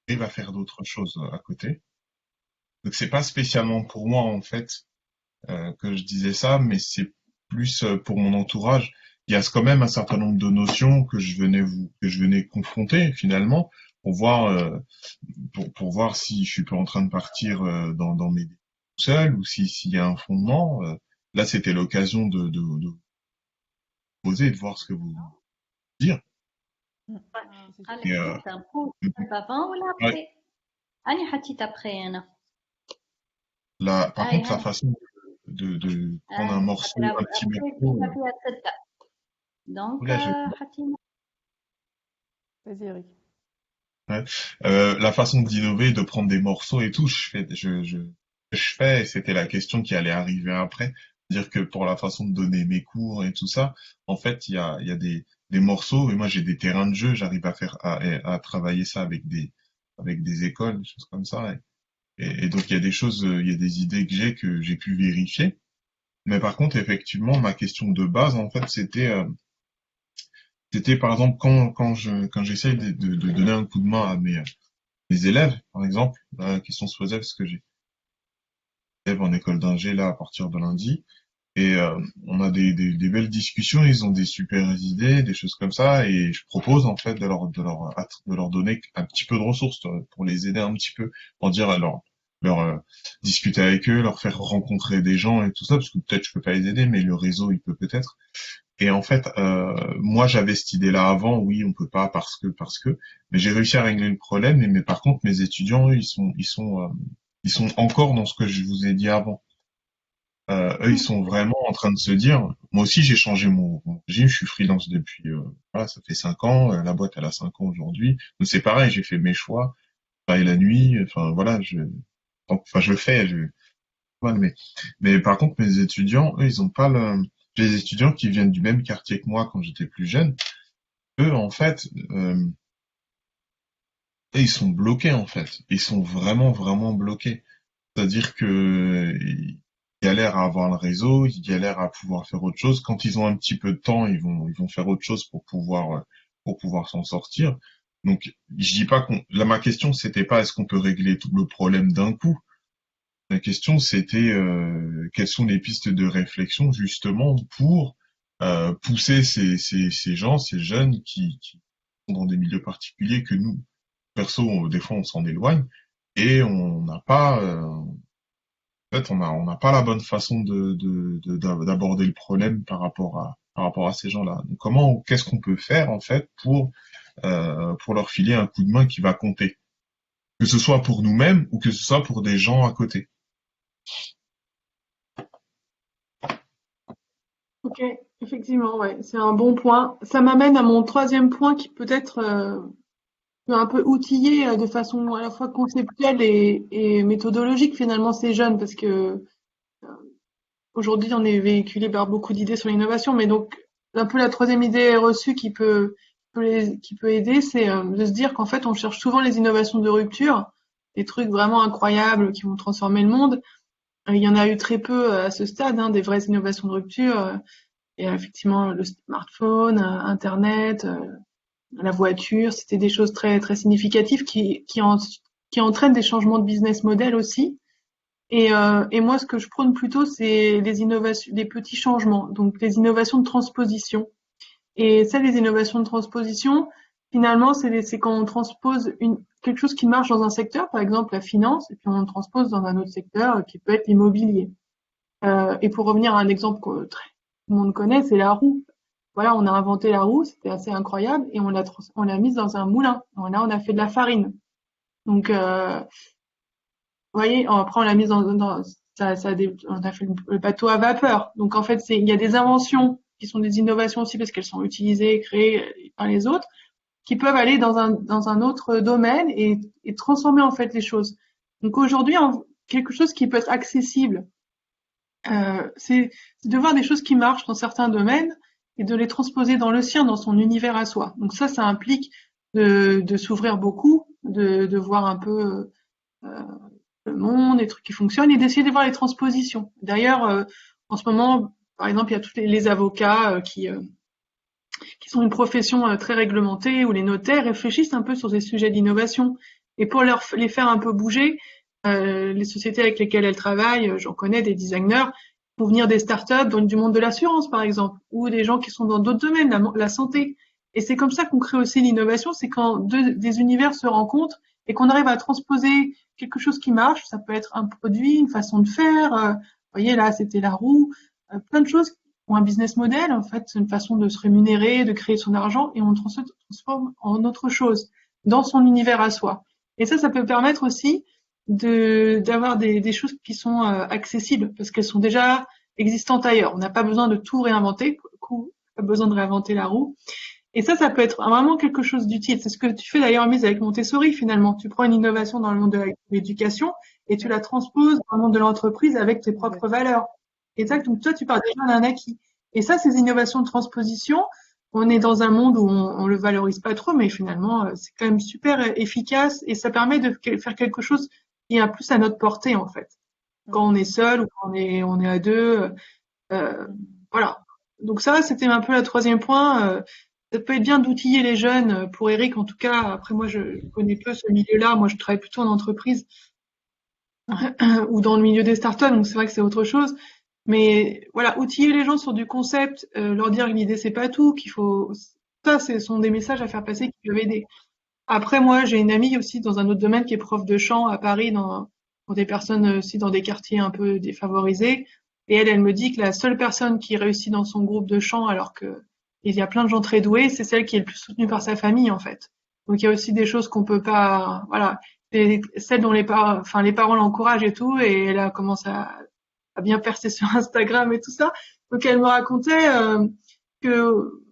J'arrive à faire d'autres choses à côté. Donc c'est pas spécialement pour moi en fait que je disais ça, mais c'est plus pour mon entourage. Il y a quand même un certain nombre de notions que je venais confronter finalement pour voir si je suis pas en train de partir dans mes tout seul ou s'il y a un fondement. Là, c'était l'occasion de poser et de voir ce que vous dire. C'est Et, sûr. أنا نبوز avant ولا ouais, après أني حطيت après أنا par هاي contre, la هاي façon de prendre un morceau, un petit après morceau, كيف فيها ستة donc là, حطينا Vas-y, Eric. ouais. La façon d'innover, de prendre des morceaux et tout, je fais, et c'était la question qui allait arriver après, dire que pour la façon de donner mes cours et tout ça, en fait, il y a des morceaux, et moi j'ai des terrains de jeu, j'arrive à travailler ça avec des écoles, des choses comme ça, et donc il y a des choses, il y a des idées que j'ai pu vérifier. Mais par contre, effectivement, ma question de base, en fait, c'était par exemple quand j'essaye de donner un coup de main à mes élèves, par exemple, la question se posait parce que j'ai des élèves en école d'ingé là à partir de lundi, et on a des belles discussions, ils ont des super idées, des choses comme ça, et je propose en fait de leur donner un petit peu de ressources pour les aider un petit peu, pour dire leur discuter avec eux, leur faire rencontrer des gens et tout ça, parce que peut-être je peux pas les aider, mais le réseau il peut peut-être. Et en fait, moi j'avais cette idée-là avant, oui, on peut pas parce que, mais j'ai réussi à régler le problème. Mais par contre, mes étudiants, eux, ils sont encore dans ce que je vous ai dit avant. Eux, ils sont vraiment en train de se dire, moi aussi j'ai changé mon régime, je suis freelance depuis, voilà, ça fait 5 ans, la boîte elle a 5 ans aujourd'hui. Donc c'est pareil, j'ai fait mes choix, je travaille la nuit, enfin voilà, je fais, voilà, mais par contre mes étudiants, eux, ils ont pas le, j'ai des étudiants qui viennent du même quartier que moi quand j'étais plus jeune. Eux, en fait, ils sont bloqués en fait. Ils sont vraiment vraiment bloqués. C'est-à-dire que ils galèrent à avoir le réseau, ils galèrent à pouvoir faire autre chose. Quand ils ont un petit peu de temps, ils vont faire autre chose pour pouvoir s'en sortir. Donc, je dis pas là, ma question, c'était pas est-ce qu'on peut régler tout le problème d'un coup. La question, c'était quelles sont les pistes de réflexion justement pour pousser ces gens, ces jeunes qui sont dans des milieux particuliers que nous, perso, des fois, on s'en éloigne et on n'a pas, en fait, on n'a pas la bonne façon d'aborder le problème par rapport à ces gens-là. Donc, qu'est-ce qu'on peut faire en fait pour leur filer un coup de main qui va compter, que ce soit pour nous-mêmes ou que ce soit pour des gens à côté. Ok, effectivement, ouais, c'est un bon point. Ça m'amène à mon troisième point qui peut être un peu outillé de façon à la fois conceptuelle et méthodologique finalement ces jeunes parce que aujourd'hui on est véhiculé par beaucoup d'idées sur l'innovation, mais donc un peu la troisième idée reçue qui peut aider, c'est de se dire qu'en fait on cherche souvent les innovations de rupture, des trucs vraiment incroyables qui vont transformer le monde. Il y en a eu très peu à ce stade, hein, des vraies innovations de rupture. Et effectivement, le smartphone, Internet, la voiture, c'était des choses très très significatives qui entraînent des changements de business model aussi. Et moi, ce que je prône plutôt, c'est les innovations, les petits changements, donc les innovations de transposition. Et ça, les innovations de transposition, finalement, c'est quand on transpose quelque chose qui marche dans un secteur, par exemple la finance, et puis on le transpose dans un autre secteur qui peut être l'immobilier. Et pour revenir à un exemple que tout le monde connaît, c'est la roue. Voilà, on a inventé la roue, c'était assez incroyable, et on l'a mise dans un moulin. Là, on a fait de la farine. Donc, vous voyez, après on l'a mise on a fait le bateau à vapeur. Donc en fait, il y a des inventions qui sont des innovations aussi parce qu'elles sont utilisées, créées par les autres, qui peuvent aller dans un autre domaine et transformer en fait les choses. Donc aujourd'hui, quelque chose qui peut être accessible, c'est de voir des choses qui marchent dans certains domaines et de les transposer dans le sien, dans son univers à soi. Donc ça implique de s'ouvrir beaucoup, de voir un peu le monde, les trucs qui fonctionnent et d'essayer de voir les transpositions. D'ailleurs, en ce moment, par exemple, il y a tous les avocats qui sont une profession très réglementée où les notaires réfléchissent un peu sur ces sujets d'innovation. Et pour les faire un peu bouger, les sociétés avec lesquelles elles travaillent, j'en connais des designers, pour venir des startups dans du monde de l'assurance, par exemple, ou des gens qui sont dans d'autres domaines, la santé. Et c'est comme ça qu'on crée aussi l'innovation, c'est quand des univers se rencontrent et qu'on arrive à transposer quelque chose qui marche. Ça peut être un produit, une façon de faire. Vous voyez, là, c'était la roue. Plein de choses, ou un business model, en fait, c'est une façon de se rémunérer, de créer son argent, et on le transforme en autre chose, dans son univers à soi. Et ça peut permettre aussi d'avoir des choses qui sont accessibles, parce qu'elles sont déjà existantes ailleurs. On n'a pas besoin de tout réinventer, pour le coup, pas besoin de réinventer la roue. Et ça peut être vraiment quelque chose d'utile. C'est ce que tu fais d'ailleurs, Mise, avec Montessori, finalement. Tu prends une innovation dans le monde de l'éducation et tu la transposes dans le monde de l'entreprise avec tes propres valeurs. Et ça, donc toi, tu pars déjà d'un acquis. Et ça, ces innovations de transposition, on est dans un monde où on le valorise pas trop, mais finalement, c'est quand même super efficace et ça permet de faire quelque chose qui est plus à notre portée, en fait. Quand on est seul ou quand on est à deux, voilà. Donc ça, c'était un peu le troisième point. Ça peut être bien d'outiller les jeunes. Pour Eric, en tout cas, après moi, je connais peu ce milieu-là. Moi, je travaille plutôt en entreprise ou dans le milieu des startups, donc c'est vrai que c'est autre chose. Mais voilà, outiller les gens sur du concept, leur dire que l'idée c'est pas tout, qu'il faut. Ça, ce sont des messages à faire passer qui peuvent aider. Après, moi, j'ai une amie aussi dans un autre domaine qui est prof de chant à Paris, pour des personnes aussi dans des quartiers un peu défavorisés. Et elle me dit que la seule personne qui réussit dans son groupe de chant, alors que il y a plein de gens très doués, c'est celle qui est le plus soutenue par sa famille, en fait. Donc il y a aussi des choses qu'on peut pas, voilà, celle dont les parents l'encouragent et tout, et elle commence à bien percer sur Instagram et tout ça. Donc elle me racontait que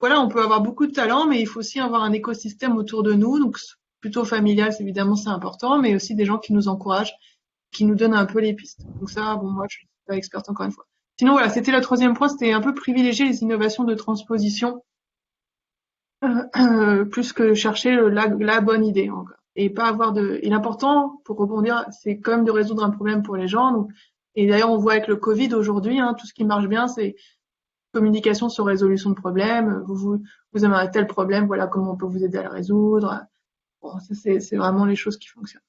voilà, on peut avoir beaucoup de talent, mais il faut aussi avoir un écosystème autour de nous. Donc plutôt familial, évidemment, c'est important, mais aussi des gens qui nous encouragent, qui nous donnent un peu les pistes. Donc ça, bon, moi, je suis pas experte encore une fois. Sinon, voilà, c'était le troisième point, c'était un peu privilégier les innovations de transposition plus que chercher la bonne idée encore. Et pas avoir et l'important, pour rebondir, c'est quand même de résoudre un problème pour les gens. Donc, et d'ailleurs, on voit avec le Covid aujourd'hui, tout ce qui marche bien, c'est communication sur résolution de problèmes. Vous avez un tel problème, voilà comment on peut vous aider à le résoudre. Bon, ça, c'est vraiment les choses qui fonctionnent.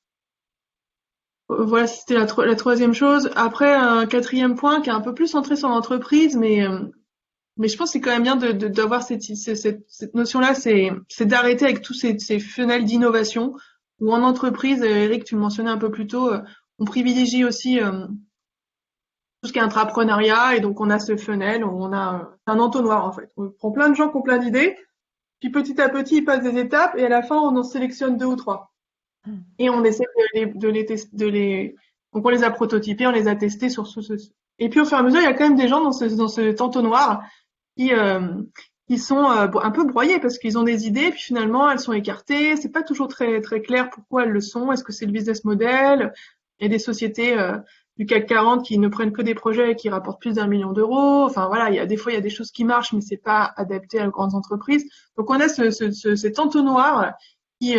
Voilà, c'était la troisième chose. Après, un quatrième point qui est un peu plus centré sur l'entreprise, mais je pense que c'est quand même bien d'avoir cette notion-là, c'est d'arrêter avec tous ces fenêtres d'innovation où en entreprise, Eric, tu le mentionnais un peu plus tôt, on privilégie aussi tout ce qui est intrapreneuriat et donc on a ce funnel où on a un entonnoir en fait. On prend plein de gens qui ont plein d'idées, puis petit à petit ils passent des étapes et à la fin on en sélectionne 2 ou 3. Et on essaie de les donc on les a prototypés, on les a testés sur ce. Et puis au fur et à mesure, il y a quand même des gens dans ce entonnoir qui sont un peu broyés parce qu'ils ont des idées, puis finalement elles sont écartées. C'est pas toujours très très clair pourquoi elles le sont. Est-ce que c'est le business model? Il y a des sociétés du CAC 40 qui ne prennent que des projets qui rapportent plus d'1 million d'euros. Enfin voilà, des fois il y a des choses qui marchent, mais c'est pas adapté à grandes entreprises. Donc on a cet entonnoir qui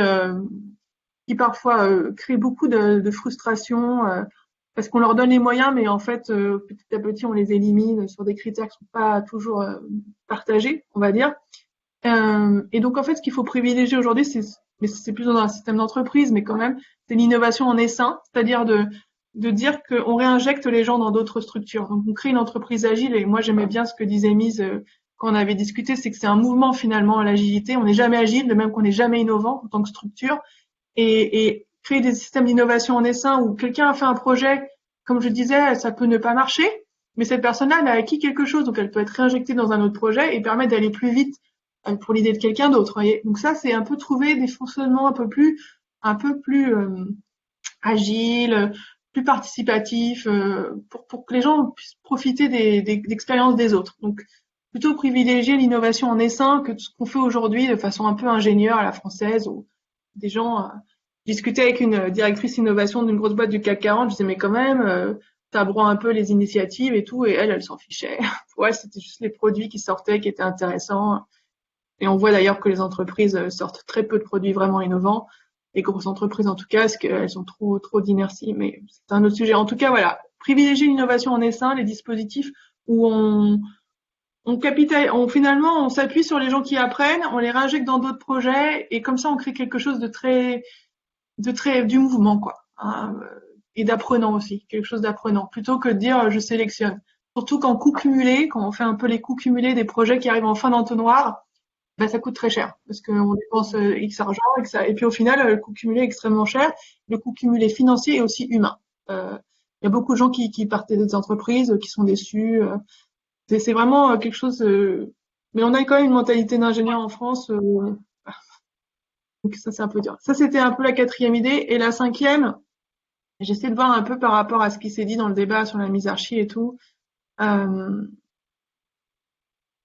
parfois crée beaucoup de frustration parce qu'on leur donne les moyens, mais en fait, petit à petit, on les élimine sur des critères qui sont pas toujours partagés, on va dire. Et donc, en fait, ce qu'il faut privilégier aujourd'hui, mais c'est plus dans un système d'entreprise, mais quand même, c'est l'innovation en essaim, c'est-à-dire de dire qu'on réinjecte les gens dans d'autres structures. Donc, on crée une entreprise agile, et moi, j'aimais bien ce que disait Mise quand on avait discuté, c'est que c'est un mouvement finalement à l'agilité. On n'est jamais agile, de même qu'on n'est jamais innovant en tant que structure. Et créer des systèmes d'innovation en essaim où quelqu'un a fait un projet, comme je disais, ça peut ne pas marcher, mais cette personne-là, elle a acquis quelque chose, donc elle peut être réinjectée dans un autre projet et permettre d'aller plus vite pour l'idée de quelqu'un d'autre. Voyez. Donc ça, c'est un peu trouver des fonctionnements un peu plus agiles, plus participatifs, pour que les gens puissent profiter d'expériences des autres. Donc plutôt privilégier l'innovation en essaim que ce qu'on fait aujourd'hui de façon un peu ingénieure à la française, où des gens discutaient avec une directrice innovation d'une grosse boîte du CAC 40, je disais mais quand même ça broie un peu les initiatives et tout, et elle s'en fichait. Pour elle, c'était juste les produits qui sortaient qui étaient intéressants. Et on voit d'ailleurs que les entreprises sortent très peu de produits vraiment innovants, les grosses entreprises en tout cas, parce qu'elles ont trop d'inertie, mais c'est un autre sujet. En tout cas, voilà, privilégier l'innovation en essaim, les dispositifs où finalement, on s'appuie sur les gens qui apprennent, on les réinjecte dans d'autres projets, et comme ça, on crée quelque chose de très du mouvement, quoi. et d'apprenant aussi, quelque chose d'apprenant, plutôt que de dire je sélectionne. Surtout qu'en coût cumulé, quand on fait un peu les coûts cumulés des projets qui arrivent en fin d'entonnoir, ben ça coûte très cher parce qu'on dépense X argent et puis au final le coût cumulé est extrêmement cher. Le coût cumulé financier est aussi humain. Il y a beaucoup de gens qui partent des entreprises, qui sont déçus. C'est vraiment quelque chose. Mais on a quand même une mentalité d'ingénieur en France. Donc ça c'est un peu dur. Ça c'était un peu la quatrième idée. Et la cinquième, j'essaie de voir un peu par rapport à ce qui s'est dit dans le débat sur la misarchie et tout.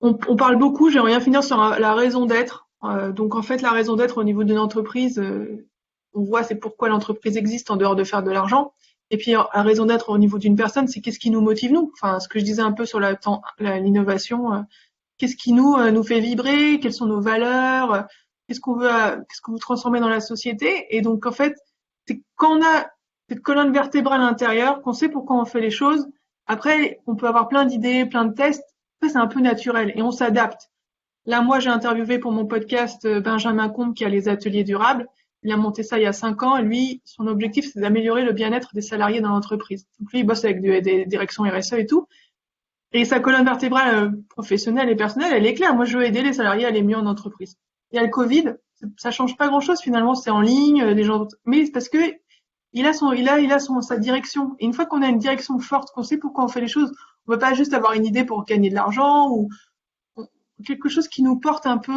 On parle beaucoup, j'aimerais bien finir sur la raison d'être. Donc en fait, la raison d'être au niveau d'une entreprise, on voit c'est pourquoi l'entreprise existe en dehors de faire de l'argent. Et puis la raison d'être au niveau d'une personne, c'est qu'est-ce qui nous motive nous. Enfin, ce que je disais un peu sur l'innovation, qu'est-ce qui nous fait vibrer, quelles sont nos valeurs, qu'est-ce qu'on veut transformer dans la société. Et donc en fait, c'est quand on a cette colonne vertébrale à l'intérieur, qu'on sait pourquoi on fait les choses. Après, on peut avoir plein d'idées, plein de tests. Après, c'est un peu naturel et on s'adapte. Là, moi, j'ai interviewé pour mon podcast Benjamin Combe qui a les ateliers durables. Il a monté ça il y a 5 ans et lui, son objectif, c'est d'améliorer le bien-être des salariés dans l'entreprise. Donc lui, il bosse avec des directions RSE et tout. Et sa colonne vertébrale professionnelle et personnelle, elle est claire. Moi, je veux aider les salariés à aller mieux en entreprise. Il y a le Covid, ça change pas grand-chose finalement, c'est en ligne, des gens, mais c'est parce que il a sa direction. Et une fois qu'on a une direction forte, qu'on sait pourquoi on fait les choses, on ne veut pas juste avoir une idée pour gagner de l'argent ou quelque chose qui nous porte un peu.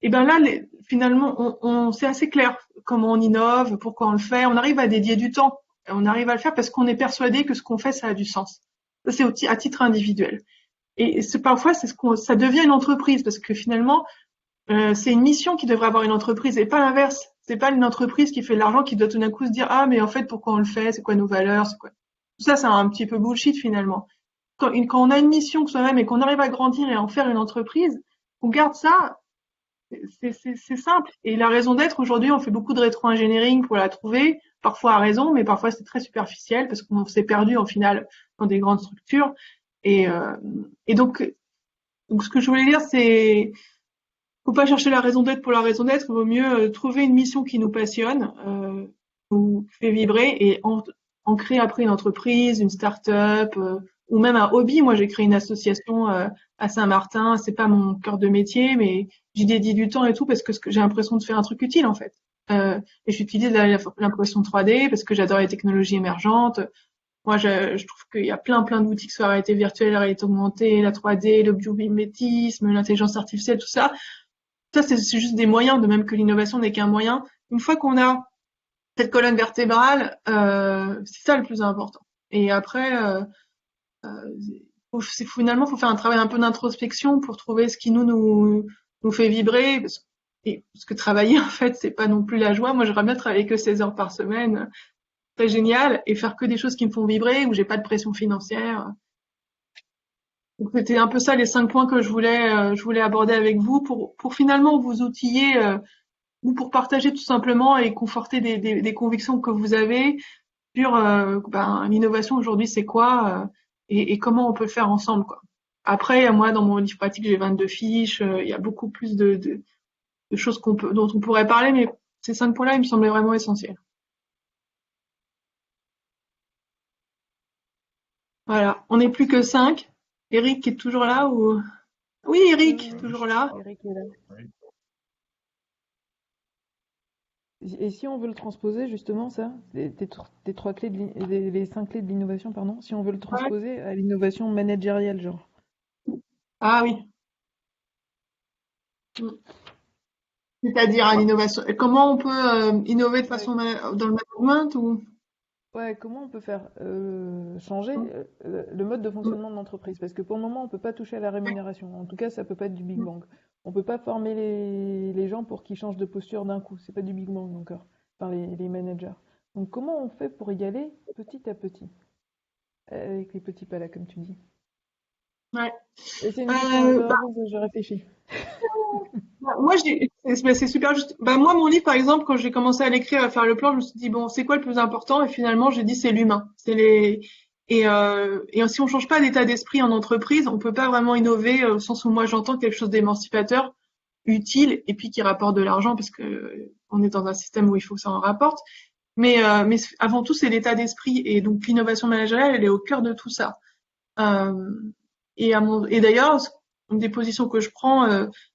Et ben là, finalement, c'est assez clair comment on innove, pourquoi on le fait. On arrive à dédier du temps. On arrive à le faire parce qu'on est persuadé que ce qu'on fait, ça a du sens. Ça, c'est à titre individuel. Et parfois, ça devient une entreprise parce que finalement, c'est une mission qui devrait avoir une entreprise et pas l'inverse. C'est pas une entreprise qui fait de l'argent qui doit tout d'un coup se dire ah mais en fait pourquoi on le fait, c'est quoi nos valeurs, c'est quoi. Tout ça, c'est un petit peu bullshit finalement. Quand on a une mission soi-même et qu'on arrive à grandir et à en faire une entreprise, on garde ça. C'est simple. Et la raison d'être aujourd'hui, on fait beaucoup de rétro-engineering pour la trouver, parfois à raison, mais parfois c'est très superficiel parce qu'on s'est perdu en final dans des grandes structures. Et donc ce que je voulais dire, c'est faut pas chercher la raison d'être pour la raison d'être, il vaut mieux trouver une mission qui nous passionne, nous fait vibrer et en créer après une entreprise, une start-up ou même un hobby. Moi, j'ai créé une association à Saint-Martin, c'est pas mon cœur de métier, mais j'y dédie du temps et tout parce que j'ai l'impression de faire un truc utile en fait. Et j'utilise l'impression 3D parce que j'adore les technologies émergentes. Moi, je trouve qu'il y a plein d'outils, que ce soit la réalité virtuelle, la réalité augmentée, la 3D, le biomimétisme, l'intelligence artificielle, tout ça. Ça, c'est juste des moyens, de même que l'innovation n'est qu'un moyen. Une fois qu'on a cette colonne vertébrale, c'est ça le plus important. Et après, finalement, faut faire un travail un peu d'introspection pour trouver ce qui nous fait vibrer. Parce que travailler, en fait, c'est pas non plus la joie. Moi, j'aimerais bien travailler que 16 heures par semaine. C'est génial. Et faire que des choses qui me font vibrer, où j'ai pas de pression financière. Donc c'était un peu ça les 5 points que je voulais aborder avec vous pour finalement vous outiller ou pour partager tout simplement et conforter des convictions que vous avez sur l'innovation aujourd'hui c'est quoi et comment on peut le faire ensemble quoi. Après moi dans mon livre pratique j'ai 22 fiches, il y a beaucoup plus de choses dont on pourrait parler mais ces 5 points-là ils me semblaient vraiment essentiels. Voilà, on n'est plus que 5. Eric est toujours là ou... Oui, Eric, toujours là. Eric est là. Et si on veut le transposer, justement, ça, tes 3 clés les 5 clés de l'innovation, pardon, si on veut le transposer à l'innovation managériale, genre. Ah oui. C'est-à-dire à l'innovation. Comment on peut innover de façon dans le management ou... Ouais, comment on peut faire changer le mode de fonctionnement de l'entreprise? Parce que pour le moment, on peut pas toucher à la rémunération. En tout cas, ça peut pas être du Big Bang. On peut pas former les gens pour qu'ils changent de posture d'un coup. C'est pas du Big Bang encore, par les managers. Donc, comment on fait pour y aller petit à petit? Avec les petits pas là, comme tu dis. Ouais. Et c'est une question, je réfléchis. Moi, c'est super juste. Moi, mon livre, par exemple, quand j'ai commencé à l'écrire, à faire le plan, je me suis dit, bon, c'est quoi le plus important? Et finalement, j'ai dit, c'est l'humain. Et si on change pas d'état d'esprit en entreprise, on peut pas vraiment innover au sens où moi, j'entends quelque chose d'émancipateur, utile, et puis qui rapporte de l'argent parce que on est dans un système où il faut que ça en rapporte. Mais avant tout, c'est l'état d'esprit. Et donc, l'innovation managériale, elle est au cœur de tout ça. Euh, et d'ailleurs, une des positions que je prends,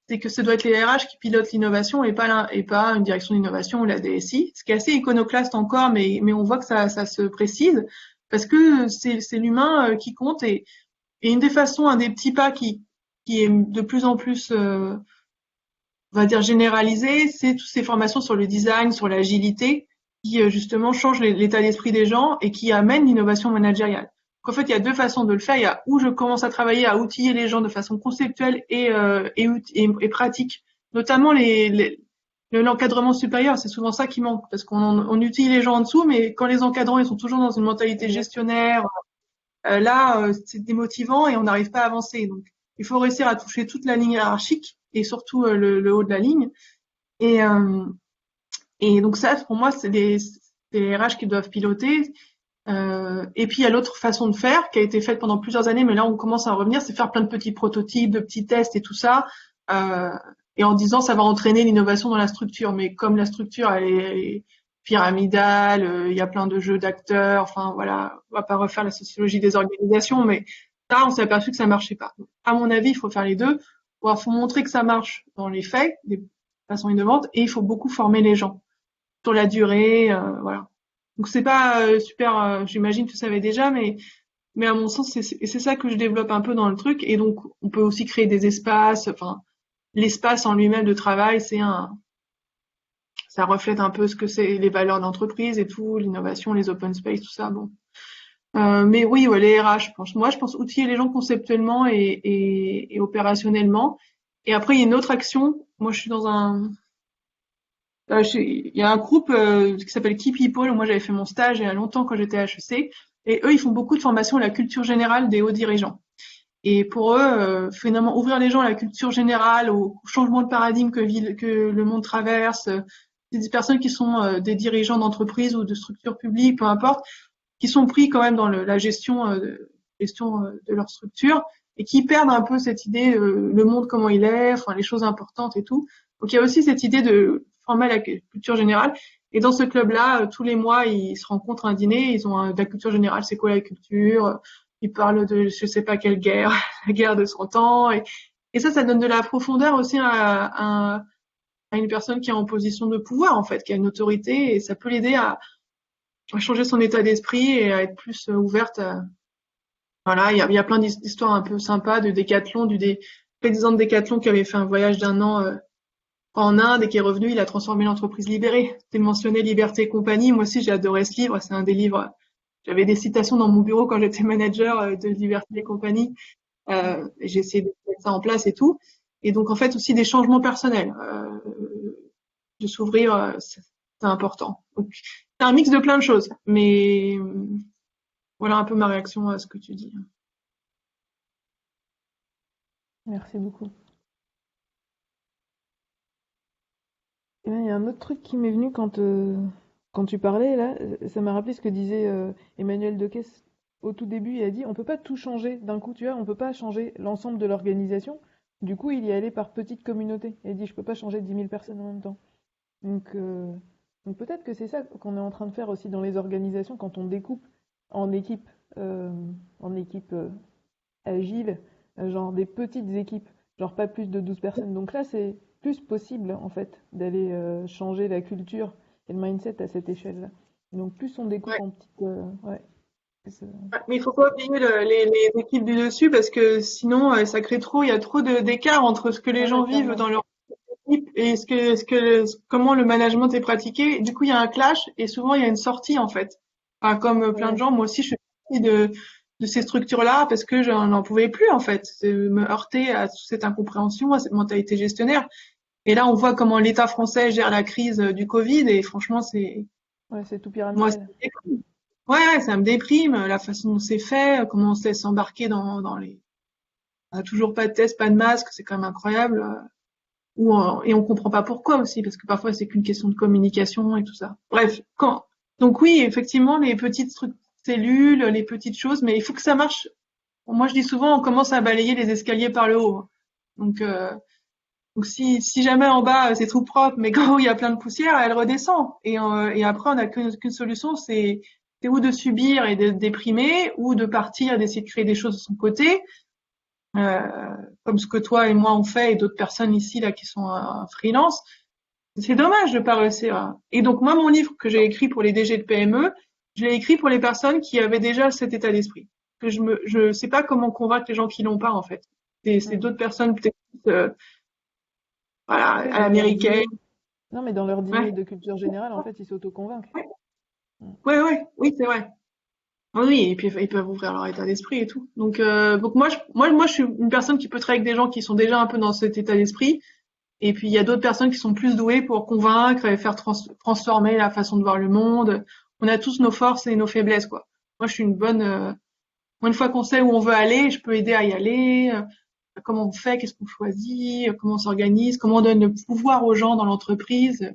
c'est que ça doit être les RH qui pilotent l'innovation et pas une direction d'innovation ou la DSI. Ce qui est assez iconoclaste encore, mais on voit que ça se précise parce que c'est l'humain qui compte. Et une des façons, un des petits pas qui est de plus en plus, on va dire généralisé, c'est toutes ces formations sur le design, sur l'agilité, qui justement changent l'état d'esprit des gens et qui amènent l'innovation managériale. Donc, en fait, il y a deux façons de le faire. Il y a où je commence à travailler à outiller les gens de façon conceptuelle et pratique, notamment l'encadrement supérieur. C'est souvent ça qui manque parce on utilise les gens en dessous, mais quand les encadrants ils sont toujours dans une mentalité gestionnaire, là, c'est démotivant et on n'arrive pas à avancer. Donc, il faut réussir à toucher toute la ligne hiérarchique et surtout le haut de la ligne. Et, euh, et donc ça, pour moi, c'est les RH qui doivent piloter. Et puis il y a l'autre façon de faire qui a été faite pendant plusieurs années, mais là on commence à revenir, c'est faire plein de petits prototypes, de petits tests et tout ça, euh, et en disant ça va entraîner l'innovation dans la structure. Mais comme la structure elle est pyramidale, il y a plein de jeux d'acteurs, enfin voilà, on va pas refaire la sociologie des organisations, mais ça on s'est aperçu que ça marchait pas. Donc, à mon avis, il faut faire les deux. Il faut montrer que ça marche dans les faits, de façon innovante, et il faut beaucoup former les gens sur la durée, voilà. Donc c'est pas super, j'imagine que tu savais déjà, mais à mon sens c'est ça que je développe un peu dans le truc. Et donc on peut aussi créer des espaces. Enfin, l'espace en lui-même de travail, ça reflète un peu ce que c'est les valeurs d'entreprise et tout, l'innovation, les open space, tout ça. Bon, mais oui, ouais, les RH, je pense outiller les gens conceptuellement et opérationnellement. Et après il y a une autre action. Moi je suis dans il y a un groupe qui s'appelle Key People où moi j'avais fait mon stage il y a longtemps quand j'étais à HEC, et eux ils font beaucoup de formations à la culture générale des hauts dirigeants. Et pour eux, finalement, ouvrir les gens à la culture générale, au changement de paradigme que le monde traverse, c'est des personnes qui sont des dirigeants d'entreprises ou de structures publiques, peu importe, qui sont pris quand même dans la gestion de leur structure et qui perdent un peu cette idée, le monde comment il est, enfin les choses importantes et tout. Donc il y a aussi cette idée de former à la culture générale. Et dans ce club-là, tous les mois, ils se rencontrent à un dîner, ils ont de la culture générale, c'est quoi la culture, ils parlent de je sais pas quelle guerre, la guerre de 100 ans. Et ça donne de la profondeur aussi à une personne qui est en position de pouvoir, en fait, qui a une autorité, et ça peut l'aider à changer son état d'esprit et à être plus ouverte. Voilà, il y a plein d'histoires un peu sympas de Décathlon, du président de Décathlon qui avait fait un voyage d'un an en Inde et qui est revenu, il a transformé l'entreprise Libérée. C'était mentionné Liberté et compagnie. Moi aussi, j'ai adoré ce livre. C'est un des livres. J'avais des citations dans mon bureau quand j'étais manager de Liberté et compagnie. Et j'ai essayé de mettre ça en place et tout. Et donc, en fait, aussi des changements personnels. De s'ouvrir, c'est important. Donc, c'est un mix de plein de choses. Mais voilà un peu ma réaction à ce que tu dis. Merci beaucoup. Et là, il y a un autre truc qui m'est venu quand tu parlais, là, ça m'a rappelé ce que disait Emmanuel Decaisse au tout début. Il a dit, on peut pas tout changer d'un coup, tu vois, on peut pas changer l'ensemble de l'organisation. Du coup, il y allait par petites communautés. Il a dit, je peux pas changer 10 000 personnes en même temps. Donc, euh, donc peut-être que c'est ça qu'on est en train de faire aussi dans les organisations quand on découpe en équipes, euh, en équipes agiles, genre des petites équipes, genre pas plus de 12 personnes. Donc là, c'est plus possible en fait d'aller changer la culture et le mindset à cette échelle-là. Donc plus on découpe Ouais. en petites, ouais, Mais il faut pas oublier les équipes du dessus parce que sinon ça crée trop, il y a trop d'écart entre ce que les ouais, gens ouais, vivent clairement. dans leur équipe et comment le management est pratiqué. Du coup, il y a un clash et souvent il y a une sortie en fait. Enfin, comme plein de Ouais, gens, moi aussi je suis partie de ces structures-là parce que je n'en pouvais plus en fait, de me heurter à toute cette incompréhension, à cette mentalité gestionnaire. Et là, on voit comment l'État français gère la crise du Covid et franchement, ouais, c'est tout moi, pyramidal. ouais, ça me déprime, la façon dont c'est fait, comment on se laisse embarquer dans les toujours pas de test, pas de masque, c'est quand même incroyable. Et on comprend pas pourquoi aussi, parce que parfois c'est qu'une question de communication et tout ça. Bref, donc oui, effectivement, les petites cellules, les petites choses, mais il faut que ça marche. Moi, je dis souvent, on commence à balayer les escaliers par le haut. Donc Donc si jamais en bas c'est tout propre, mais quand il y a plein de poussière, elle redescend. Et après on n'a qu'une solution, c'est ou de subir et de déprimer, ou de partir, d'essayer de créer des choses de son côté, euh, comme ce que toi et moi on fait et d'autres personnes ici là qui sont freelance. C'est dommage de pas réussir. Et donc moi mon livre que j'ai écrit pour les DG de PME, je l'ai écrit pour les personnes qui avaient déjà cet état d'esprit. Que je sais pas comment convaincre les gens qui l'ont pas en fait. C'est d'autres personnes peut-être voilà, Oui, à l'américaine. Non, mais dans leur dîner Ouais. de culture générale, en fait, ils s'auto-convainquent. Oui, c'est vrai. Oui, et puis ils peuvent ouvrir leur état d'esprit et tout. Donc moi, je suis une personne qui peut travailler avec des gens qui sont déjà un peu dans cet état d'esprit. Et puis il y a d'autres personnes qui sont plus douées pour convaincre et faire transformer la façon de voir le monde. On a tous nos forces et nos faiblesses, quoi. Moi, je suis une bonne. Moi, une fois qu'on sait où on veut aller, je peux aider à y aller. Comment on fait, qu'est-ce qu'on choisit, comment on s'organise, comment on donne le pouvoir aux gens dans l'entreprise.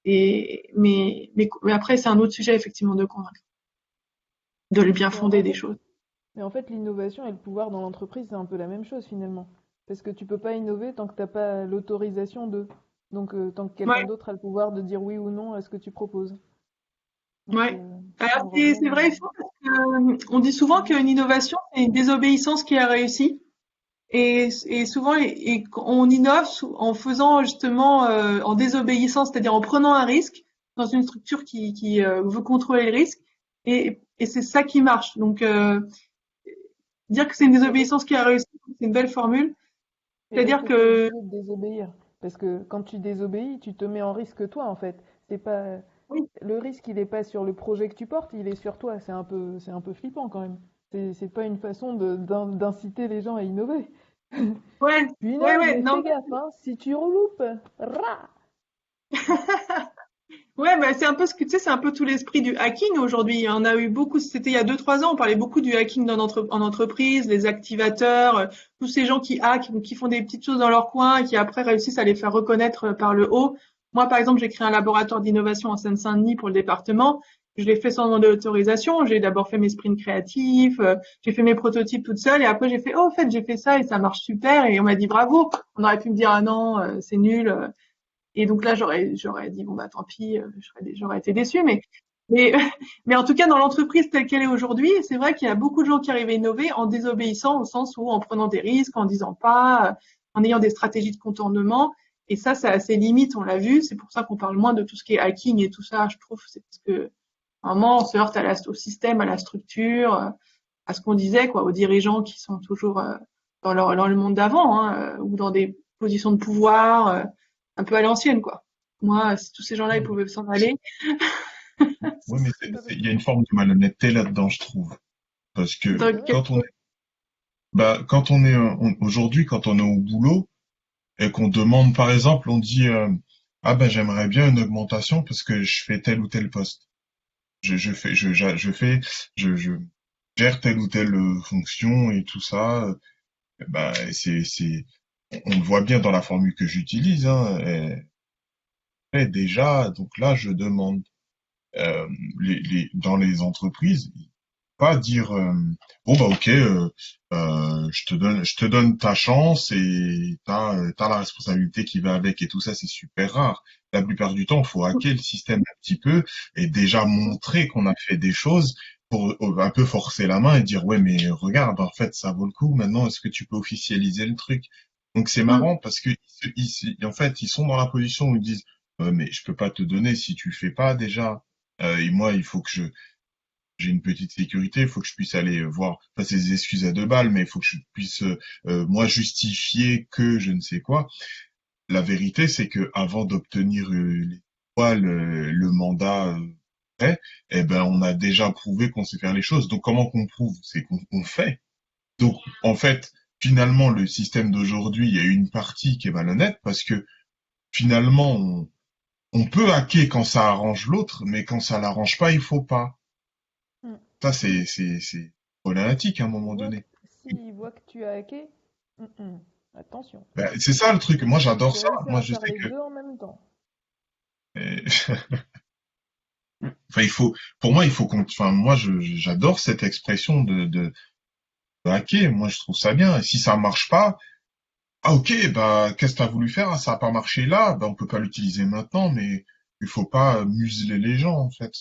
Mais après, c'est un autre sujet effectivement de convaincre, de le bien Mais en fonder des fait, choses. l'innovation et le pouvoir dans l'entreprise, c'est un peu la même chose finalement. Parce que tu peux pas innover tant que t'as pas l'autorisation de. Donc, tant que quelqu'un Ouais, d'autre a le pouvoir de dire oui ou non à ce que tu proposes. Donc, ouais. on Alors revient c'est vrai, dans. il faut parce que, on dit souvent Mhm. qu'une innovation c'est une désobéissance qui a réussi. Et souvent, on innove en faisant justement en désobéissant, c'est-à-dire en prenant un risque dans une structure qui veut contrôler le risque. Et c'est ça qui marche. Donc dire que c'est une Et en fait, désobéissance qui a réussi, c'est une belle formule. et est-ce C'est-à-dire que tu es que obligé de désobéir? Parce que quand tu désobéis, tu te mets en risque toi en fait. C'est pas oui, le risque, il est pas sur le projet que tu portes, il est sur toi. C'est un peu flippant quand même. C'est pas une façon d'inciter les gens à innover. ouais, Tu ouais, innoves, ouais, mais non, fais gaffe, hein, si tu reloupes, rah! ouais, bah, c'est un peu ce que tu sais, c'est un peu tout l'esprit du hacking aujourd'hui. On a eu beaucoup, c'était il y a 2, 3 ans, on parlait beaucoup du hacking en entreprise, les activateurs, tous ces gens qui hackent, donc qui font des petites choses dans leur coin et qui après réussissent à les faire reconnaître par le haut. Moi, par exemple, j'ai créé un laboratoire d'innovation en Seine-Saint-Denis pour le département. Je l'ai fait sans demander d'autorisation. J'ai d'abord fait mes sprints créatifs, j'ai fait mes prototypes toute seule et après j'ai fait, oh, en fait, j'ai fait ça et ça marche super et on m'a dit bravo. On aurait pu me dire, ah non, c'est nul. Et donc là, j'aurais dit bon bah tant pis, j'aurais été déçue. Mais, mais en tout cas, dans l'entreprise telle qu'elle est aujourd'hui, c'est vrai qu'il y a beaucoup de gens qui arrivent à innover en désobéissant, au sens où en prenant des risques, en disant pas, en ayant des stratégies de contournement. Et ça a ses limites, on l'a vu. C'est pour ça qu'on parle moins de tout ce qui est hacking et tout ça. Je trouve, c'est parce que à un moment, on se heurte au système, à la structure, à ce qu'on disait, quoi, aux dirigeants qui sont toujours dans le monde d'avant, hein, ou dans des positions de pouvoir, un peu à l'ancienne, quoi. Moi, si tous ces gens-là, ils pouvaient s'en aller. Oui, mais C'est pas parce il y a une forme de malhonnêteté là-dedans, je trouve. Parce que C'est Donc, vrai? quand on est aujourd'hui, quand on est au boulot et qu'on demande, par exemple, on dit ah ben j'aimerais bien une augmentation parce que je fais tel ou tel poste. Je fais, je fais, je gère telle ou telle fonction et tout ça. Ben on le voit bien dans la formule que j'utilise. Hein, et déjà, donc là, je demande dans les entreprises, pas dire bon bah ok, je te donne ta chance et t'as la responsabilité qui va avec et tout ça, c'est super rare. La plupart du temps, il faut hacker le système un petit peu et déjà montrer qu'on a fait des choses pour un peu forcer la main et dire ouais mais regarde en fait ça vaut le coup. Maintenant est-ce que tu peux officialiser le truc? Donc c'est mm, marrant parce que en fait ils sont dans la position où ils disent ouais, mais je peux pas te donner si tu fais pas déjà. Et moi il faut que j'ai une petite sécurité, il faut que je puisse aller voir, enfin c'est des excuses à 2 balles, mais il faut que je puisse moi justifier que je ne sais quoi. La vérité, c'est que avant d'obtenir le mandat vrai, eh ben on a déjà prouvé qu'on sait faire les choses. Donc comment qu'on prouve? C'est qu'on fait. Donc en fait, finalement, le système d'aujourd'hui, il y a une partie qui est malhonnête parce que finalement on peut hacker quand ça arrange l'autre, mais quand ça l'arrange pas, il faut pas. Hmm. Ça, c'est problématique à un moment donné. S'ils voient que tu as hacké, attention. Ben, c'est ça le truc. Moi, Il j'adore faut ça. réussir Moi, à je faire sais les que, deux en même temps. euh, enfin, pour moi, il faut enfin, moi, j'adore cette expression de hacker. Moi, je trouve ça bien. Et si ça marche pas, Ah ok, bah qu'est-ce que t'as voulu faire? Ah, ça a pas marché là, bah on peut pas l'utiliser maintenant, mais il faut pas museler les gens en fait.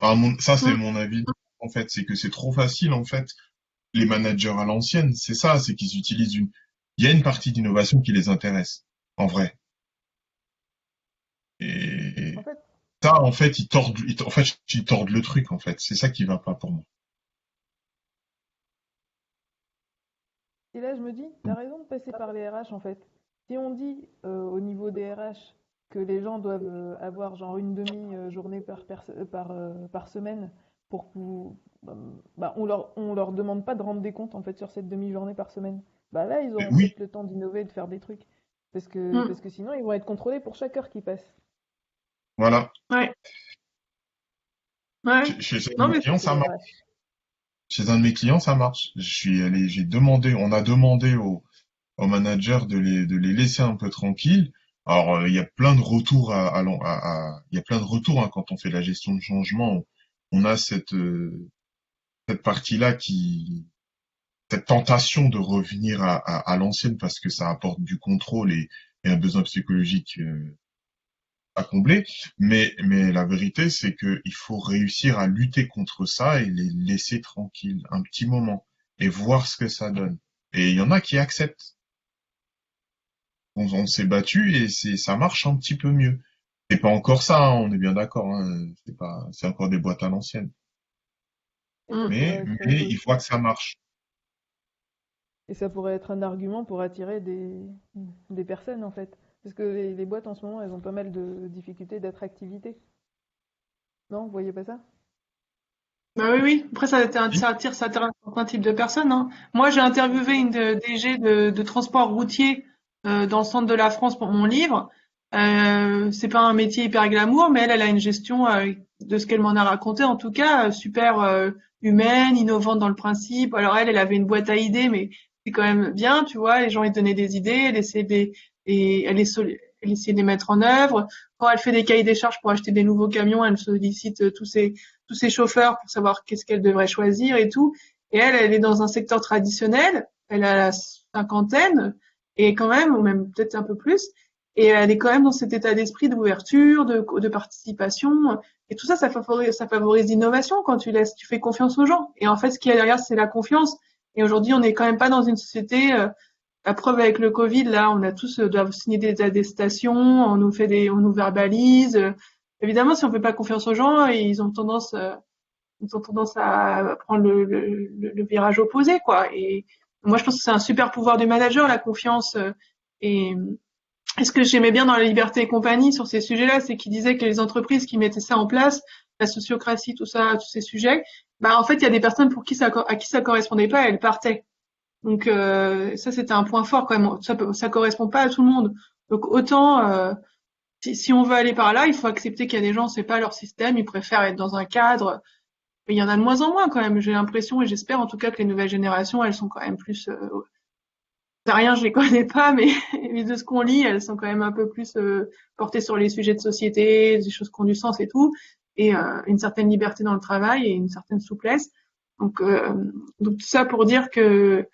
Enfin, ça c'est Mm. mon avis en fait, c'est que c'est trop facile en fait. Les managers à l'ancienne, c'est ça, c'est qu'ils utilisent une. Il y a une partie d'innovation qui les intéresse, en vrai. En Et fait, ça, en fait, en fait, ils tordent le truc en fait. C'est ça qui va pas pour moi. et là, je me dis, t'as raison de passer par les RH en fait. Si on dit au niveau des RH que les gens doivent avoir genre une demi-journée par semaine pour bah, on leur demande pas de rendre des comptes en fait sur cette demi-journée par semaine. Bah là, ils Mais auront oui, peut-être le temps d'innover et de faire des trucs. Mm. Parce que sinon, ils vont être contrôlés pour chaque heure qui passe. voilà. Ouais, ouais. Chez un de Non, mes mais clients, C'est ça les marche. RH. Chez un de mes clients, ça marche. Je suis allé, j'ai demandé, on a demandé au manager de les laisser un peu tranquilles. Alors, il y a plein de retours il y a plein de retours hein, quand on fait la gestion de changement. On a cette partie-là cette tentation de revenir à l'ancienne parce que ça apporte du contrôle et un besoin psychologique à combler. Mais la vérité, c'est que il faut réussir à lutter contre ça et les laisser tranquilles un petit moment et voir ce que ça donne. Et il y en a qui acceptent. On s'est battu et ça marche un petit peu mieux. C'est pas encore ça, hein, on est bien d'accord. Hein, c'est encore des boîtes à l'ancienne. Et ça mm. pourrait être Mais il aussi faut que ça marche. Et ça pourrait être un argument pour attirer des personnes, en fait. Parce que les boîtes, en ce moment, elles ont pas mal de difficultés d'attractivité. Non, vous voyez pas ça? Bah oui, oui. Après, ça attire un certain type de personnes, hein. Moi, j'ai Bah, interviewé c'est ça. une DG de transport routier dans le centre de la France pour mon livre. C'est pas un métier hyper glamour, mais elle a une gestion de ce qu'elle m'en a raconté, en tout cas, super humaine, innovante dans le principe. Alors elle avait une boîte à idées, mais c'est quand même bien, tu vois. Les gens lui donnaient des idées, elle essayait elle essayait de les mettre en œuvre. Quand elle fait des cahiers des charges pour acheter des nouveaux camions, elle sollicite tous ses chauffeurs pour savoir qu'est-ce qu'elle devrait choisir et tout. Et elle est dans un secteur traditionnel, elle a la cinquantaine, et quand même, ou même peut-être un peu plus, et elle est quand même dans cet état d'esprit d'ouverture, de participation, et tout ça, ça favorise l'innovation quand tu fais confiance aux gens. Et en fait, ce qu'il y a derrière, c'est la confiance. Et aujourd'hui, on n'est quand même pas dans une société, la preuve avec le Covid, là, on a tous doivent signer des attestations, on nous verbalise. Évidemment, si on fait pas confiance aux gens, ils ont tendance à prendre le virage opposé, quoi. Et moi, je pense que c'est un super pouvoir du manager, la confiance. Et, et ce que j'aimais bien dans la liberté et compagnie sur ces sujets-là, c'est qu'ils disaient que les entreprises qui mettaient ça en place, la sociocratie, tout ça, tous ces sujets, bah en fait, il y a des personnes pour qui à qui ça correspondait pas, elles partaient. Donc ça, c'était un point fort quand même. Ça correspond pas à tout le monde. Donc autant si on veut aller par là, il faut accepter qu'il y a des gens, c'est pas leur système, ils préfèrent être dans un cadre. Mais il y en a de moins en moins quand même. J'ai l'impression et j'espère en tout cas que les nouvelles générations, elles sont quand même plus. C'est rien, je les connais pas, mais, mais de ce qu'on lit, elles sont quand même un peu plus portées sur les sujets de société, des choses qui ont du sens et tout, et une certaine liberté dans le travail et une certaine souplesse. Donc, euh, donc tout ça pour dire que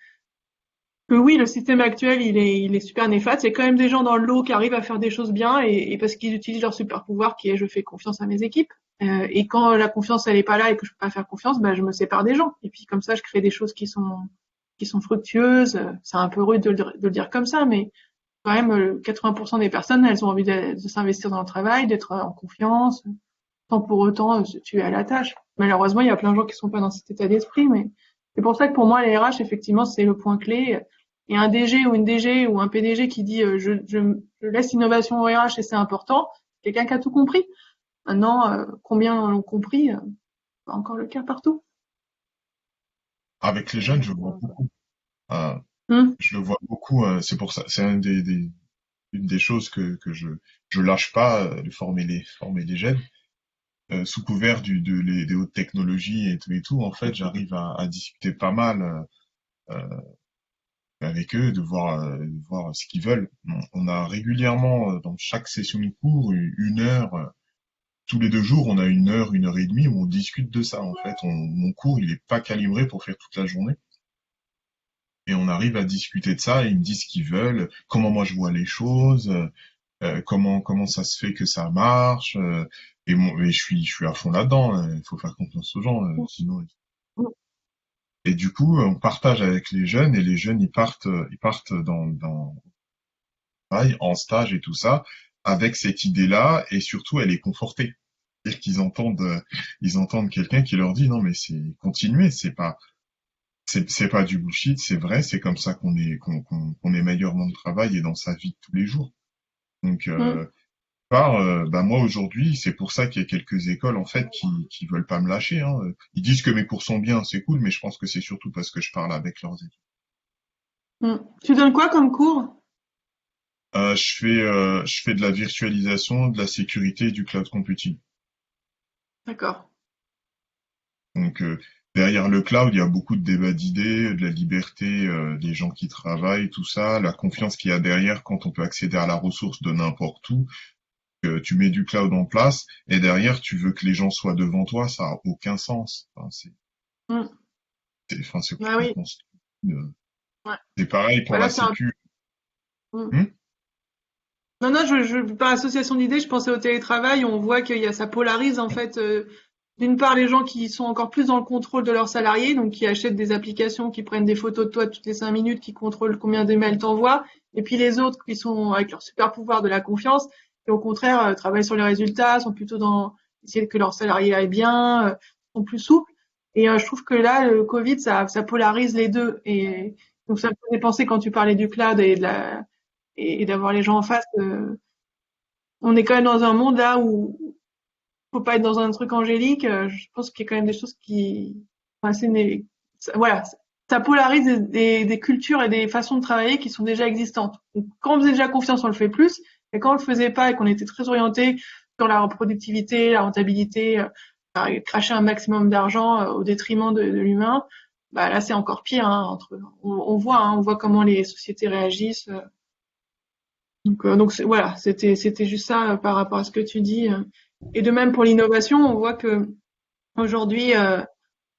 oui, le système actuel, il est super néfaste. Il y a quand même des gens dans le lot qui arrivent à faire des choses bien et parce qu'ils utilisent leur super pouvoir qui est je fais confiance à mes équipes. Et quand la confiance elle est pas là et que je peux pas faire confiance, bah, je me sépare des gens. Et puis comme ça, je crée des choses qui sont fructueuses. C'est un peu rude de le dire comme ça, mais quand même, 80% des personnes, elles ont envie de s'investir dans le travail, d'être en confiance, sans pour autant se tuer à la tâche. Malheureusement, il y a plein de gens qui sont pas dans cet état d'esprit, mais c'est pour ça que pour moi, les RH, effectivement, c'est le point clé. Et un DG ou une DG ou un PDG qui dit je laisse l'innovation au RH et c'est important, quelqu'un qui a tout compris. Maintenant, combien l'ont compris, pas encore le cas partout. Avec les jeunes, je vois Exactement ça. beaucoup. Euh, Hum, je le vois beaucoup. C'est pour ça, c'est une des choses que je lâche pas de former les jeunes. Sous couvert des hautes technologies et tout, en fait, j'arrive à discuter pas mal avec eux, de voir ce qu'ils veulent. On a régulièrement, dans chaque session de cours, une heure, tous les 2 jours, on a une heure et demie où on discute de ça, en fait. Mon cours, il est pas calibré pour faire toute la journée. et on arrive à discuter de ça, et ils me disent ce qu'ils veulent, comment moi je vois les choses, comment ça se fait que ça marche, et je suis à fond là-dedans, il faut faire confiance aux gens, sinon. Et du coup, on partage avec les jeunes, et les jeunes ils partent dans travail, en stage et tout ça, avec cette idée-là, et surtout elle est confortée. C'est-à-dire ils entendent quelqu'un qui leur dit non mais c'est continuer, c'est pas du bullshit, c'est vrai, c'est comme ça qu'on est meilleur dans le travail et dans sa vie de tous les jours. Donc Mm. bah moi aujourd'hui, c'est pour ça qu'il y a quelques écoles en fait qui veulent pas me lâcher, hein. Ils disent que mes cours sont bien, c'est cool, mais je pense que c'est surtout parce que je parle avec leurs études. Mm. Tu donnes quoi comme cours? Je fais de la virtualisation, de la sécurité et du cloud computing. D'accord. Donc derrière le cloud, il y a beaucoup de débats d'idées, de la liberté des gens qui travaillent, tout ça, la confiance qu'il y a derrière quand on peut accéder à la ressource de n'importe où. Tu mets du cloud en place et derrière tu veux que les gens soient devant toi, ça a aucun sens. Enfin, Mm. c'est Ah oui. complètement stupide. Ouais. C'est pareil pour Voilà, la c'est un. sécu. Mm. Hmm. Non, non, par association d'idées, je pensais au télétravail. On voit ça polarise en fait. D'une part, les gens qui sont encore plus dans le contrôle de leurs salariés, donc qui achètent des applications, qui prennent des photos de toi toutes les 5 minutes, qui contrôlent combien d'emails t'envoient. Et puis les autres qui sont avec leur super pouvoir de la confiance, et au contraire travaillent sur les résultats, sont plutôt dans essayer que leurs salariés aillent bien, sont plus souples. Et je trouve que là, le Covid, ça polarise les deux. Et donc ça me faisait penser quand tu parlais du cloud et d'avoir les gens en face. On est quand même dans un monde là où faut pas être dans un truc angélique. Je pense qu'il y a quand même des choses enfin, voilà, ça polarise des cultures et des façons de travailler qui sont déjà existantes. Donc, quand on faisait déjà confiance, on le fait plus. Et quand on le faisait pas et qu'on était très orienté sur la productivité, la rentabilité, à cracher un maximum d'argent au détriment de l'humain, bah là c'est encore pire. Hein, on voit comment les sociétés réagissent. Donc voilà, c'était juste ça par rapport à ce que tu dis. Et de même pour l'innovation, on voit que aujourd'hui,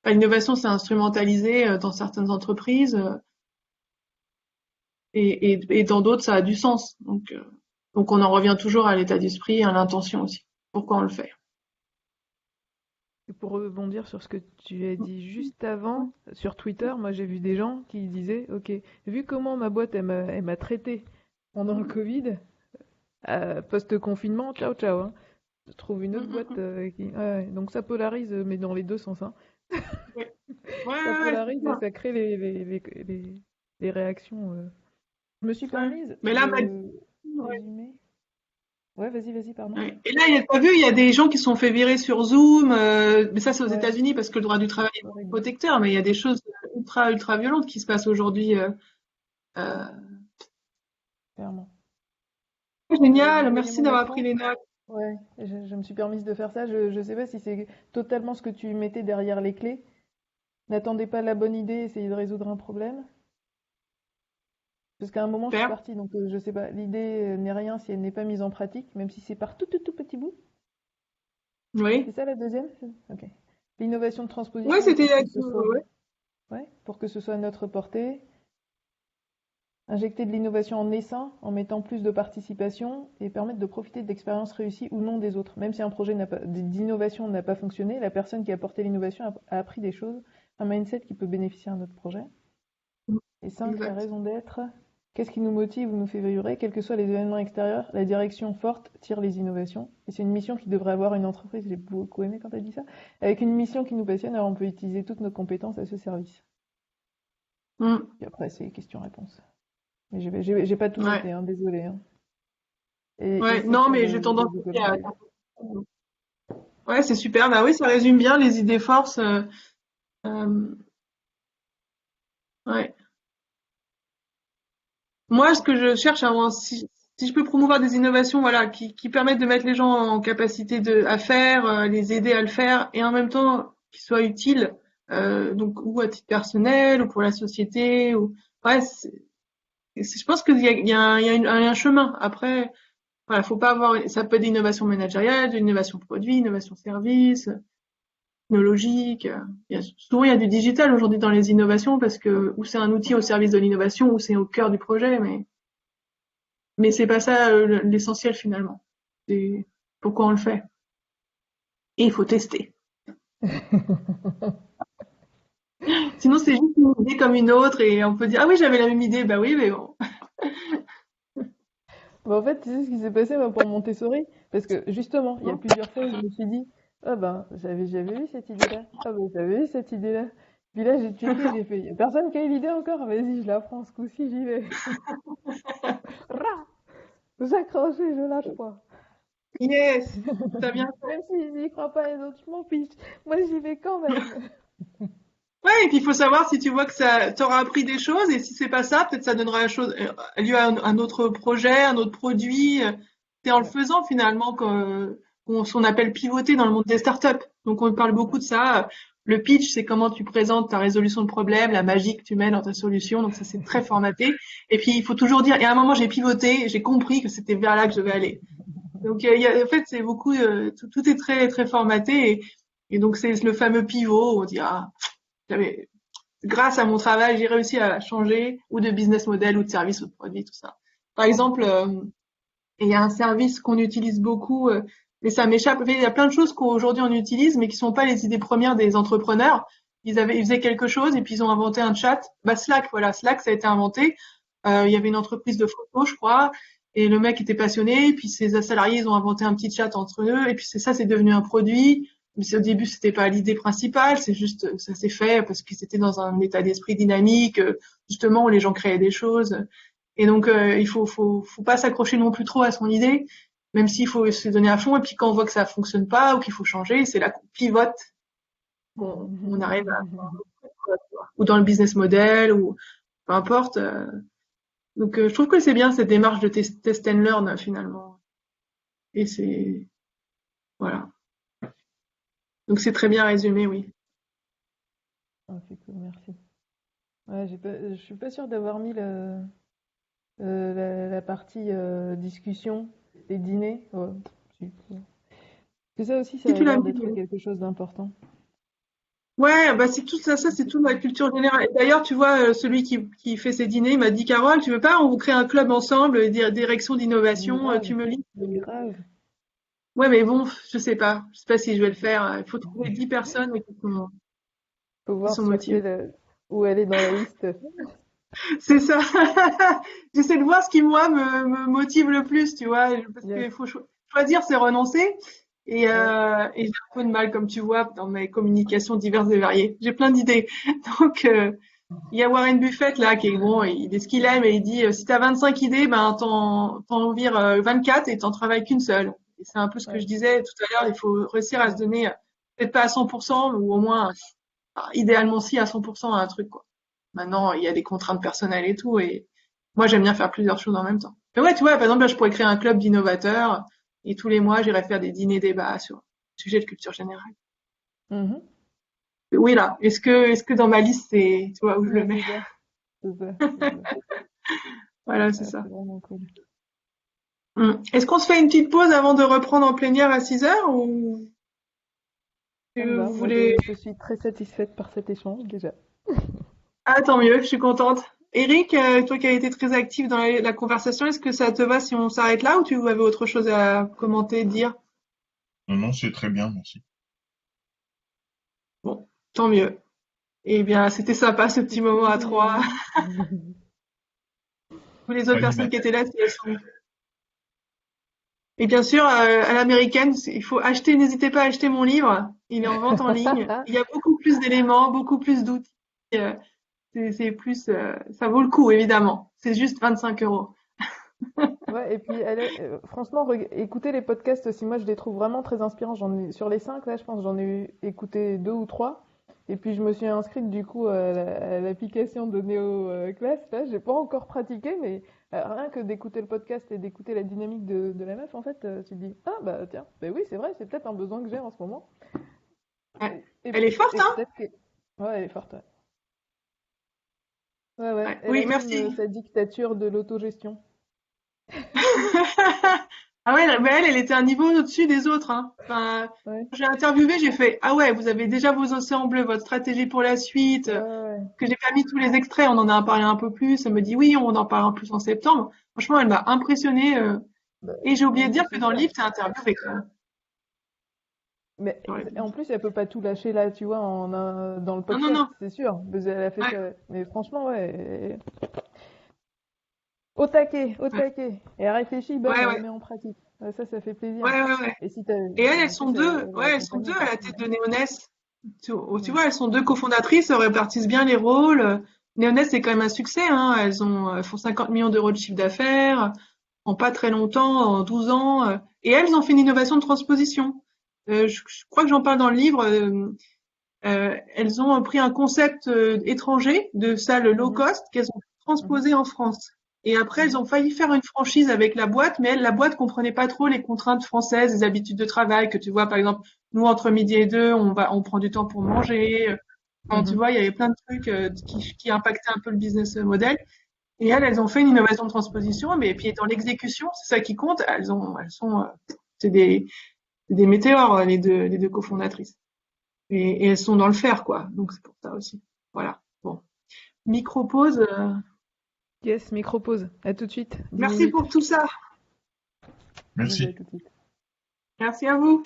l'innovation c'est instrumentalisé dans certaines entreprises et dans d'autres ça a du sens. Donc on en revient toujours à l'état d'esprit, à l'intention aussi. Pourquoi on le fait? Et pour rebondir sur ce que tu as dit juste avant, sur Twitter, moi j'ai vu des gens qui disaient, ok, vu comment ma boîte elle m'a traité pendant le Covid, post-confinement, ciao ciao, hein. Je trouve une autre boîte qui. Ouais, donc ça polarise, mais dans les deux sens, hein. Ouais, Ça ouais, c'est polarise et ça. ça crée les réactions. Je me suis Ouais. permise Mais là, de ouais. résumer. Ouais, vas-y, pardon. Ouais. Et là, t'as vu, il y a des gens qui sont fait virer sur Zoom, mais ça c'est aux Ouais, États-Unis parce que le droit du travail est horrible, protecteur, mais il y a des choses ultra violentes qui se passent aujourd'hui. Euh, clairement. Génial, Vous voyez merci mon d'avoir pris écran? les notes. Ouais, je me suis permise de faire ça. Je sais pas si c'est totalement ce que tu mettais derrière les clés. N'attendez pas la bonne idée, essayez de résoudre un problème. Parce qu'à un moment, je suis Super. partie, donc je sais pas. L'idée n'est rien si elle n'est pas mise en pratique, même si c'est par tout petit bout. Oui. C'est ça la deuxième? Ok. L'innovation de Ouais, transposition c'était pour que ce soit, ouais. ouais, pour que ce soit à notre portée. Injecter de l'innovation en essaim, en mettant plus de participation et permettre de profiter d'expériences réussies ou non des autres. Même si un projet d'innovation n'a pas fonctionné, la personne qui a porté l'innovation a appris des choses, un mindset qui peut bénéficier à notre projet. Et 5, la Exact. raison d'être. Qu'est-ce qui nous motive ou nous fait vibrer, quels que soient les événements extérieurs, la direction forte tire les innovations. Et c'est une mission qui devrait avoir une entreprise, j'ai beaucoup aimé quand tu as dit ça, avec une mission qui nous passionne, alors on peut utiliser toutes nos compétences à ce service. Mm. Et après, c'est questions-réponses. Mais j'ai pas tout Ouais. noté, hein, désolé. Hein. Et Ouais. c'est Non, sur mais j'ai le tendance Google aussi à. Drive. Ouais, c'est super. Bah oui, ça résume bien les idées forces. Euh, ouais. Moi, ce que je cherche, si je peux promouvoir des innovations, voilà, qui permettent de mettre les gens en capacité à faire, les aider à le faire, et en même temps qui soient utiles, donc ou à titre personnel ou pour la société, ou ouais, je pense qu'il y a, un chemin. Après, voilà, faut pas avoir, ça peut être d'innovation managériale, de l'innovation produit, innovation service. technologiques. Souvent, il y a du digital aujourd'hui dans les innovations parce que ou c'est un outil au service de l'innovation ou c'est au cœur du projet, mais c'est pas ça l'essentiel finalement. C'est pourquoi on le fait. Et il faut tester. Sinon, c'est juste une idée comme une autre et on peut dire ah oui, j'avais la même idée. Bah oui, mais bon. Bah, en fait, tu sais ce qui s'est passé moi, pour Montessori? Parce que justement, il y a plusieurs fois où je me suis dit, ah ben, j'avais eu cette idée-là. Ah ben, j'avais eu cette idée-là. Puis là, j'ai checké, j'ai fait, y a personne qui a eu l'idée encore? Vas-y, je la prends ce coup-ci, j'y vais. Rah! J'accroche et je lâche pas. Yes, t'as bien. Même s'ils n'y croient pas les autres, je m'en fiche. Moi, j'y vais quand même. Ouais, et puis il faut savoir si tu vois que ça t'aura appris des choses et si c'est pas ça, peut-être ça donnera lieu à un autre projet, un autre produit. C'est en le Ouais, faisant finalement qu'on appelle pivoter dans le monde des startups. Donc on parle beaucoup ouais. de ça. Le pitch, c'est comment tu présentes ta résolution de problème, la magie que tu mets dans ta solution. Donc ça, c'est très formaté. Et puis il faut toujours dire, et à un moment j'ai pivoté, j'ai compris que c'était vers là que je devais aller. Donc en fait, c'est beaucoup, tout est très très formaté et donc c'est le fameux pivot où on dit ah j'avais, grâce à mon travail, j'ai réussi à changer ou de business model ou de service ou de produit, tout ça. Par exemple, il y a un service qu'on utilise beaucoup, mais ça m'échappe. Il y a plein de choses qu'aujourd'hui on utilise, mais qui sont pas les idées premières des entrepreneurs. Ils faisaient quelque chose et puis ils ont inventé un chat. Bah Slack, voilà, Slack ça a été inventé. Il y avait une entreprise de photos, je crois, et le mec était passionné. Et puis ses salariés, ils ont inventé un petit chat entre eux. Et puis c'est devenu un produit. Mais au début, c'était pas l'idée principale. C'est juste, ça s'est fait parce qu'ils étaient dans un état d'esprit dynamique, justement où les gens créaient des choses. Et donc, faut pas s'accrocher non plus trop à son idée, même s'il faut se donner à fond. Et puis quand on voit que ça fonctionne pas ou qu'il faut changer, c'est là qu'on pivote, qu'on arrive à, ou dans le business model ou peu importe. Donc, je trouve que c'est bien cette démarche de test and learn finalement. Et c'est voilà. Donc c'est très bien résumé, oui. Ah, c'est cool, merci. Ouais, je suis pas sûre d'avoir mis la partie discussion et dîner. Ouais, si. Que ça aussi, ça Si tu a l'as l'air mis, d'être quelque chose d'important. ouais, bah c'est tout ça, c'est toute la culture générale. Et d'ailleurs, tu vois, celui qui fait ses dîners, il m'a dit, Carole, tu veux pas, on crée un club ensemble, direction d'innovation, tu Grave, me lis. grave. Ouais, mais bon, je sais pas si je vais le faire. Il faut trouver 10 personnes Faut qui voir sont sur motivées. où elle est dans la liste. C'est ça. J'essaie de voir ce qui, moi, me motive le plus, tu vois, parce Yes. qu'il faut choisir, c'est renoncer. Ouais. Et j'ai un peu de mal, comme tu vois, dans mes communications diverses et variées. J'ai plein d'idées. Donc, il y a Warren Buffett là qui est bon, il est ce qu'il aime et il dit si t'as 25 idées, ben t'en vires 24 et t'en travailles qu'une seule. Et c'est un peu ce que Ouais. je disais tout à l'heure, il faut réussir à se donner peut-être pas à 100% ou au moins idéalement si à 100% à un truc quoi. Maintenant, il y a des contraintes personnelles et tout et moi j'aime bien faire plusieurs choses en même temps. Mais ouais, tu vois, par exemple là je pourrais créer un club d'innovateurs et tous les mois j'irais faire des dîners débats sur sujets de culture générale. Mhm. Oui là, est-ce que dans ma liste c'est tu vois où je le Ouais, mets? c'est ça. C'est ça. C'est ça. Voilà, c'est Ouais, ça. c'est vraiment cool. Est-ce qu'on se fait une petite pause avant de reprendre en plénière à 6 heures ou Ça me va. vous Moi, voulez... je suis très satisfaite par cet échange déjà. Ah, tant mieux, je suis contente. Eric, toi qui as été très actif dans la conversation, est-ce que ça te va si on s'arrête là ou tu avais autre chose à commenter, dire? Non, non, c'est très bien, merci. Bon, tant mieux. Eh bien, c'était sympa ce petit moment à trois. Pour les autres Allez, personnes merci. qui étaient là, si elles sont... Et bien sûr, à l'américaine, il faut acheter, n'hésitez pas à acheter mon livre. Il est en vente en ligne. Il y a beaucoup plus d'éléments, beaucoup plus d'outils. euh, c'est plus, ça vaut le coup, évidemment. C'est juste 25 €. Ouais, et puis franchement, écoutez les podcasts aussi. Moi, je les trouve vraiment très inspirants. Sur les 5, là, je pense, j'en ai écouté 2 ou 3. Et puis, je me suis inscrite du coup à l'application de Neo Class. Là, j'ai pas encore pratiqué, mais rien que d'écouter le podcast et d'écouter la dynamique de la meuf, en fait, tu te dis, ah bah tiens, bah oui, c'est vrai, c'est peut-être un besoin que j'ai en ce moment. Ouais. Et, et, Elle est forte, et hein? peut-être que. Ouais, elle est forte. Ouais, ouais, ouais. Ouais. Elle Oui, assume merci. sa dictature de l'autogestion. Ah ouais, mais elle était un niveau au-dessus des autres, hein. Enfin, Ouais, quand j'ai interviewé, j'ai fait, ah ouais, vous avez déjà vos océans bleus, votre stratégie pour la suite, ouais, ouais. que j'ai pas mis tous les extraits, on en a parlé un peu plus. Elle me dit, oui, on en parlera plus en septembre. Franchement, elle m'a impressionnée. Bah, Et j'ai oublié non, de mais dire que c'est dans le sûr. livre, t'es interviewé quand même. Mais J'aurais en dû. plus, elle peut pas tout lâcher là, tu vois, dans le Non, non, podcast, non. c'est sûr. Parce qu'elle a fait Ouais, ça. Mais franchement, ouais. Au taquet, au ouais, taquet. Et elle réfléchit, bam, ouais, elle le ouais, met en pratique. Ouais, ça fait plaisir. ouais, ouais, ouais. Et si t'as, Et elles, et elles en sont plus, deux. elle est Ouais, elles sont accompagnée deux à par la son tête de mari. Néonès. Tu Ouais. vois, elles sont deux cofondatrices, elles répartissent bien les rôles. Néonès, c'est quand même un succès, hein. Elles font 50 millions d'euros de chiffre d'affaires en pas très longtemps, en 12 ans. Et elles ont fait une innovation de transposition. Je crois que j'en parle dans le livre. Elles ont pris un concept étranger de salle low Mhm, cost qu'elles ont mhm, transposé en France. Et après, elles mhm, ont failli faire une franchise avec la boîte, mais la boîte comprenait pas trop les contraintes françaises, les habitudes de travail, que tu vois, par exemple, nous, entre midi et deux, on prend du temps pour manger. Enfin, tu mhm. vois, il y avait plein de trucs qui impactaient un peu le business model. Et elles ont fait une innovation de transposition, mais puis dans l'exécution, c'est ça qui compte. C'est c'est des météores, les deux cofondatrices. Et elles sont dans le faire, quoi. Donc c'est pour ça aussi. Voilà. Bon. Micro-pause. Yes, micro-pause. À tout de suite, 10 Merci minutes. pour tout ça. Vas-y, à Merci. tout de suite. Merci à vous.